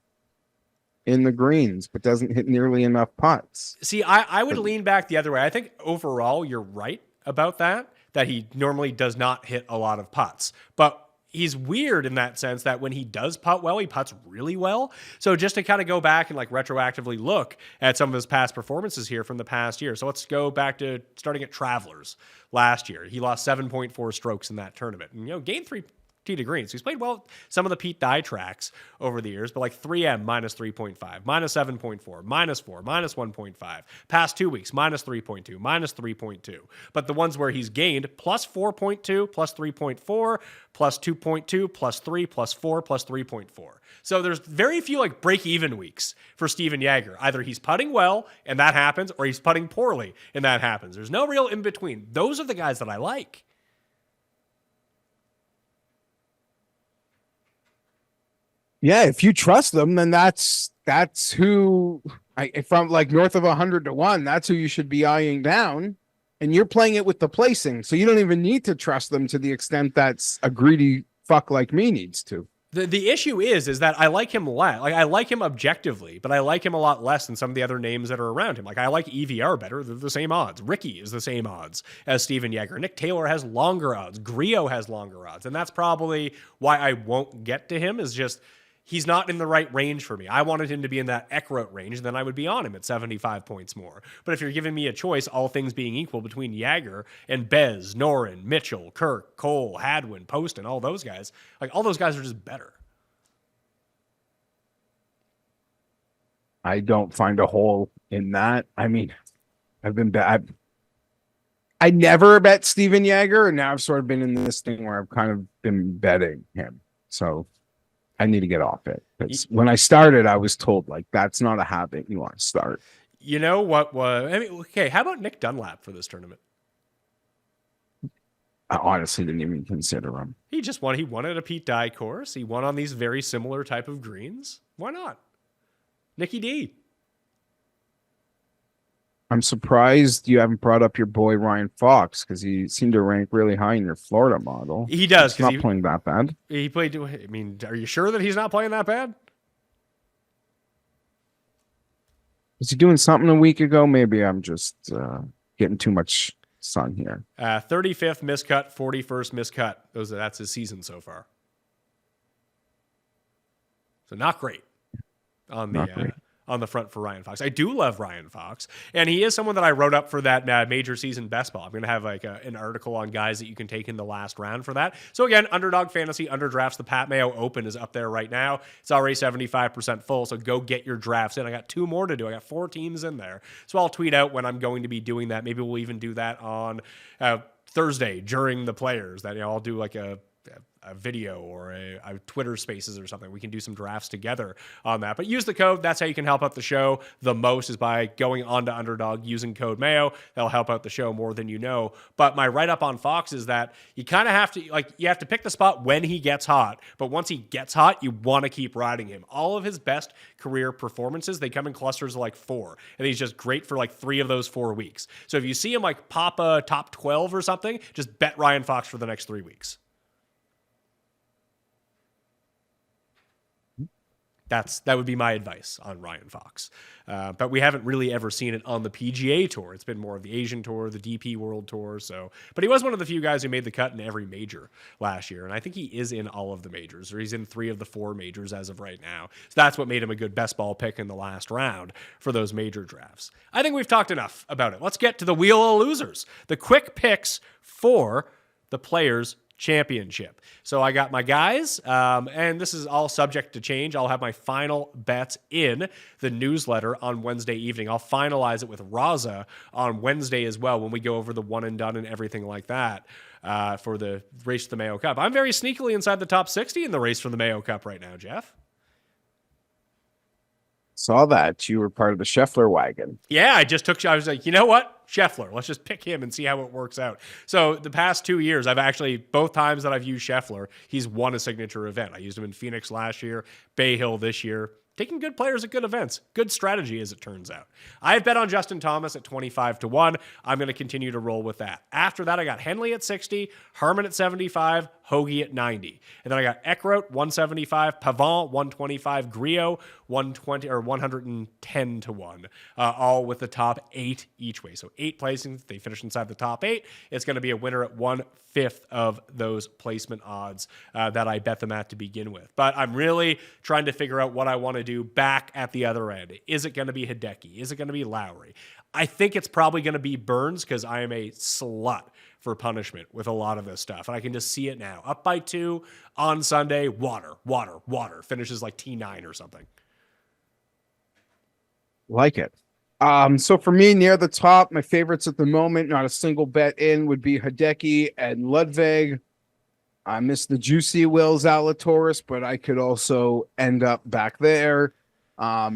in the greens, but doesn't hit nearly enough putts. See, I would lean back the other way. I think overall you're right about that he normally does not hit a lot of putts, but he's weird in that sense that when he does putt well, he putts really well. So just to kind of go back and like retroactively look at some of his past performances here from the past year. So let's go back to starting at Travelers last year. He lost 7.4 strokes in that tournament and, gained 3 tee to green. So he's played well some of the Pete Dye tracks over the years, but like 3M minus 3.5, minus 7.4, minus 4, minus 1.5. Past 2 weeks, minus 3.2, minus 3.2. But the ones where he's gained plus 4.2, plus 3.4, plus 2.2, plus 3, plus 4, plus 3.4. So there's very few like break-even weeks for Steven Jaeger. Either he's putting well and that happens, or he's putting poorly and that happens. There's no real in-between. Those are the guys that I like. Yeah, if you trust them, then that's who. If I'm like north of 100 to 1, that's who you should be eyeing down. And you're playing it with the placing, so you don't even need to trust them to the extent that's a greedy fuck like me needs to. The issue is that I like him less. Like, I like him objectively, but I like him a lot less than some of the other names that are around him. Like, I like EVR better. They're the same odds. Ricky is the same odds as Steven Jaeger. Nick Taylor has longer odds. Griot has longer odds. And that's probably why I won't get to him, is just he's not in the right range for me. I wanted him to be in that Eckroat range, then I would be on him at 75 points more. But if you're giving me a choice, all things being equal, between Jaeger and Bez, Noren, Mitchell, Kirk, Cole, Hadwin, Poston, all those guys, like, all those guys are just better. I don't find a hole in that. I mean, I've been bad. I never bet Steven Jaeger, and now I've sort of been in this thing where I've kind of been betting him. So I need to get off it. Because when I started, I was told, like, that's not a habit you want to start. You know what was... I mean, okay, how about Nick Dunlap for this tournament? I honestly didn't even consider him. He just won. He won at a Pete Dye course. He won on these very similar type of greens. Why not? Nicky D. I'm surprised you haven't brought up your boy Ryan Fox, because he seemed to rank really high in your Florida model. He does. He's not playing that bad. He played... I mean, are you sure that he's not playing that bad? Was he doing something a week ago? Maybe I'm just getting too much sun here. 35th miscut, 41st miscut. That's his season so far. So not great. on the front for Ryan Fox. I do love Ryan Fox, and he is someone that I wrote up for that major season best ball. I'm going to have like an article on guys that you can take in the last round for that. So again, Underdog Fantasy Underdrafts, the Pat Mayo Open is up there right now. It's already 75% full, so go get your drafts in. I got 2 more to do. I got 4 teams in there. So I'll tweet out when I'm going to be doing that. Maybe we'll even do that on Thursday during the players. That I'll do like a video or a Twitter Spaces or something. We can do some drafts together on that. But use the code. That's how you can help out the show the most, is by going onto Underdog using code Mayo. That'll help out the show more than you know. But my write-up on Fox is that you kind of have to, you have to pick the spot when he gets hot. But once he gets hot, you want to keep riding him. All of his best career performances, they come in clusters of like 4. And he's just great for like 3 of those 4 weeks. So if you see him like pop a top 12 or something, just bet Ryan Fox for the next 3 weeks. That would be my advice on Ryan Fox. But we haven't really ever seen it on the PGA Tour. It's been more of the Asian Tour, the DP World Tour. But he was one of the few guys who made the cut in every major last year. And I think he is in all of the majors, or he's in 3 of the 4 majors as of right now. So that's what made him a good best ball pick in the last round for those major drafts. I think we've talked enough about it. Let's get to the Wheel of Losers, the quick picks for the Players Championship. So I got my guys, and this is all subject to change. I'll have my final bets in the newsletter on Wednesday evening. I'll finalize it with Raza on Wednesday as well when we go over the one and done and everything like that for the race to the Mayo Cup. I'm very sneakily inside the top 60 in the race for the Mayo Cup right now, Jeff. Saw that you were part of the Scheffler wagon. Yeah, I was like, you know what? Scheffler. Let's just pick him and see how it works out. So the past 2 years, I've actually, both times that I've used Scheffler, he's won a signature event. I used him in Phoenix last year, Bay Hill this year. Taking good players at good events. Good strategy, as it turns out. I've bet on Justin Thomas at 25-1. I'm going to continue to roll with that. After that, I got Henley at 60, Harman at 75, Hoagie at 90. And then I got Eckroat, 175, Pavon, 125, Griot, 120 or 110-1. All with the top 8 each way. So 8 placings. They finish inside the top 8. It's going to be a winner at 1/5 of those placement odds that I bet them at to begin with. But I'm really trying to figure out what I want to do back at the other end. Is it going to be Hideki? Is it going to be Lowry? I think it's probably going to be Burns, because I am a slut for punishment with a lot of this stuff. And I can just see it now. Up by 2 on Sunday, water. Finishes like T9 or something. Like it. So for me, near the top, my favorites at the moment, not a single bet in, would be Hideki and Ludwig. I miss the juicy Will Zalatoris, but I could also end up back there. I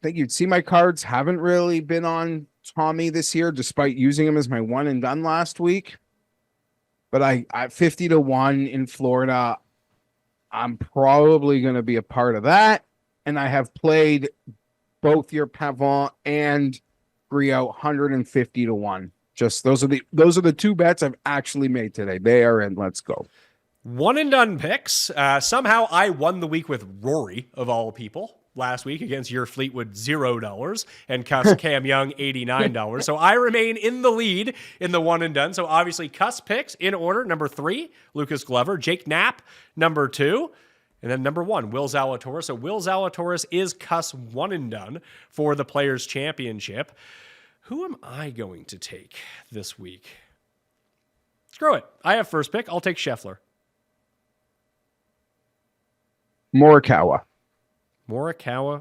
think you'd see my cards haven't really been on Tommy this year, despite using him as my one and done last week. But I 50-1 in Florida, I'm probably going to be a part of that. And I have played both your Pavon and Griot 150-1. Just those are the 2 bets I've actually made today. They are in. Let's go. One and done picks. Somehow I won the week with Rory, of all people, last week against your Fleetwood $0 and CUST Cam Young $89. So I remain in the lead in the one and done. So obviously CUST Picks in order. Number 3, Lucas Glover. Jake Knapp, number 2. And then number 1, Will Zalatoris. So Will Zalatoris is CUST one and done for the Players Championship. Who am I going to take this week? Screw it. I have first pick. I'll take Scheffler. Morikawa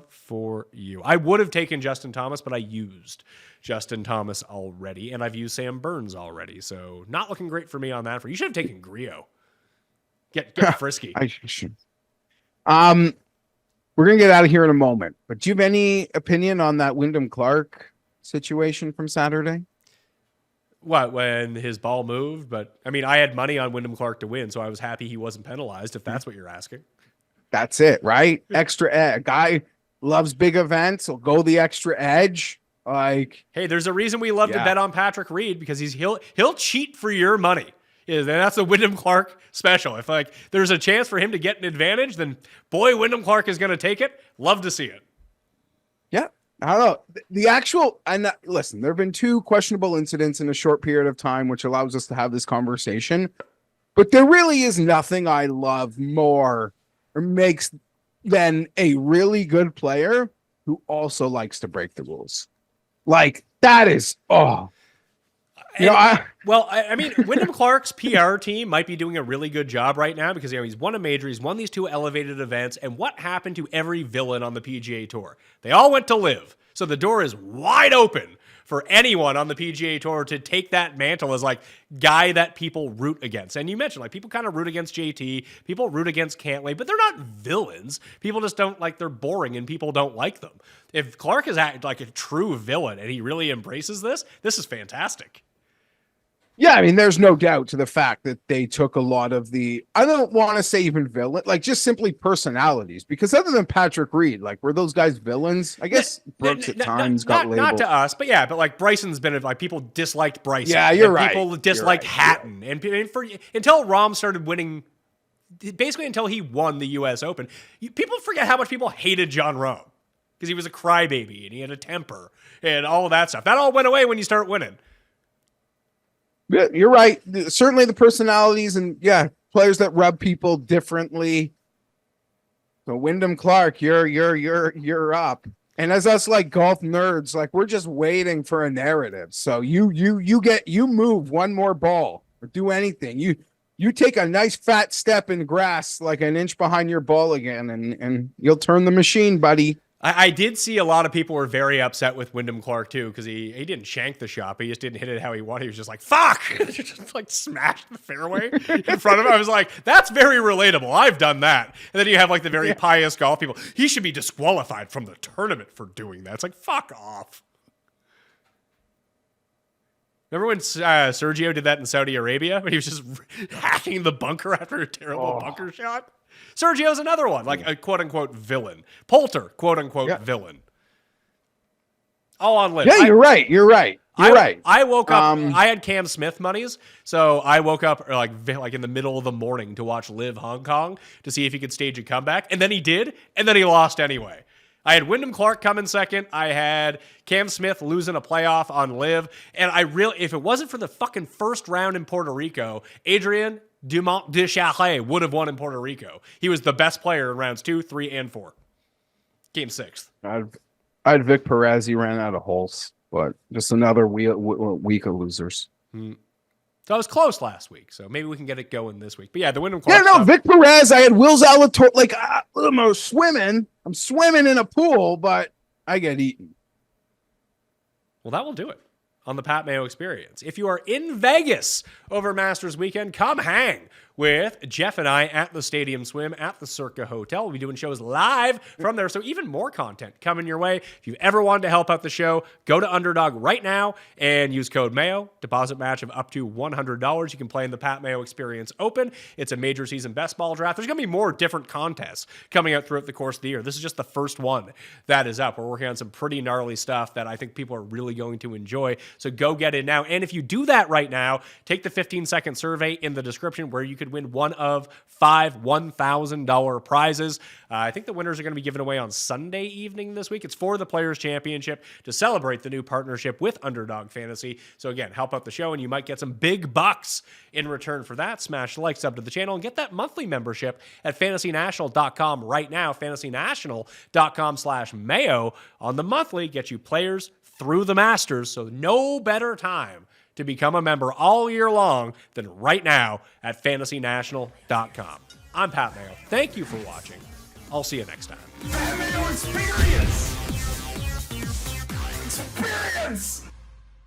for you. I would have taken Justin Thomas, but I used Justin Thomas already, and I've used Sam Burns already. So not looking great for me on that. You should have taken Griot. Get frisky. I should. We're gonna get out of here in a moment, but do you have any opinion on that Wyndham Clark situation from Saturday? What, when his ball moved? But I mean, I had money on Wyndham Clark to win, so I was happy he wasn't penalized, if that's what you're asking. That's it, right? Extra edge. Guy loves big events. He'll go the extra edge. Like, hey, there's a reason we love to bet on Patrick Reed, because he'll cheat for your money. And that's a Wyndham Clark special. If there's a chance for him to get an advantage, then boy, Wyndham Clark is going to take it. Love to see it. Yeah. I don't know. The actual, and listen, there have been 2 questionable incidents in a short period of time, which allows us to have this conversation. But there really is nothing I love more or makes than a really good player who also likes to break the rules. Like that is, you know, I mean, Wyndham Clark's PR team might be doing a really good job right now because he's won a major, he's won these 2 elevated events, and what happened to every villain on the PGA Tour? They all went to live, so the door is wide open for anyone on the PGA Tour to take that mantle as like guy that people root against. And you mentioned like people kind of root against JT, people root against Cantlay, but they're not villains. People just don't like, they're boring and people don't like them. If Clark is like a true villain and he really embraces this is fantastic. Yeah, I mean, there's no doubt to the fact that they took a lot of the, I don't want to say even villain, like just simply personalities, because other than Patrick Reed, like were those guys villains? I guess Brooks at times got labeled. Not to us, but yeah, but like Bryson's been like people disliked Bryson. Yeah, you're and right. People disliked Hatton, and until Rahm started winning, basically until he won the U.S. Open, people forget how much people hated John Rahm because he was a crybaby and he had a temper and all of that stuff. That all went away when you start winning. Yeah, you're right. Certainly the personalities and players that rub people differently. So Wyndham Clark, you're up. And as us like golf nerds, like we're just waiting for a narrative. So you move one more ball or do anything. You take a nice fat step in grass like an inch behind your ball again, and you'll turn the machine, buddy. I did see a lot of people were very upset with Wyndham Clark too because he didn't shank the shot, but he just didn't hit it how he wanted. He was just like, fuck! Just like smashed the fairway in front of him. I was like, that's very relatable. I've done that. And then you have like the very pious golf people. He should be disqualified from the tournament for doing that. It's like, fuck off. Remember when Sergio did that in Saudi Arabia when he was just hacking the bunker after a terrible bunker shot? Sergio's another one, like a quote-unquote villain. Poulter, quote-unquote villain. All on live. Yeah, you're right. I woke up, I had Cam Smith monies, so I woke up like in the middle of the morning to watch Live Hong Kong to see if he could stage a comeback, and then he did, and then he lost anyway. I had Wyndham Clark come in second. I had Cam Smith losing a playoff on Live, and if it wasn't for the fucking first round in Puerto Rico, Adrian Dumont de Charlet would have won in Puerto Rico. He was the best player in rounds 2, 3, and 4. Came 6th. I had Vic Perez. He ran out of holes, but just another week of losers. So I was close last week, so maybe we can get it going this week. But yeah, the Wyndham Clark. Yeah, no, Vic Perez. I had Will Zalator. Like I'm swimming in a pool, but I get eaten. Well, that will do it on the Pat Mayo Experience. If you are in Vegas over Masters weekend, come hang with Jeff and I at the Stadium Swim at the Circa Hotel. We'll be doing shows live from there, so even more content coming your way. If you ever wanted to help out the show, go to Underdog right now and use code MAYO. Deposit match of up to $100. You can play in the Pat Mayo Experience Open. It's a major season best ball draft. There's going to be more different contests coming out throughout the course of the year. This is just the first one that is up. We're working on some pretty gnarly stuff that I think people are really going to enjoy, so go get it now. And if you do that right now, take the 15-second survey in the description where you could win one of 5 $1,000 prizes. I think the winners are going to be given away on Sunday evening this week. It's for the Players' Championship to celebrate the new partnership with Underdog Fantasy. So again, help out the show and you might get some big bucks in return for that. Smash the like, sub to the channel, and get that monthly membership at fantasynational.com right now. fantasynational.com/Mayo on the monthly gets you players through the Masters. So no better time to become a member all year long than right now at fantasynational.com. I'm Pat Mayo. Thank you for watching. I'll see you next time. Mayo Experience! Experience!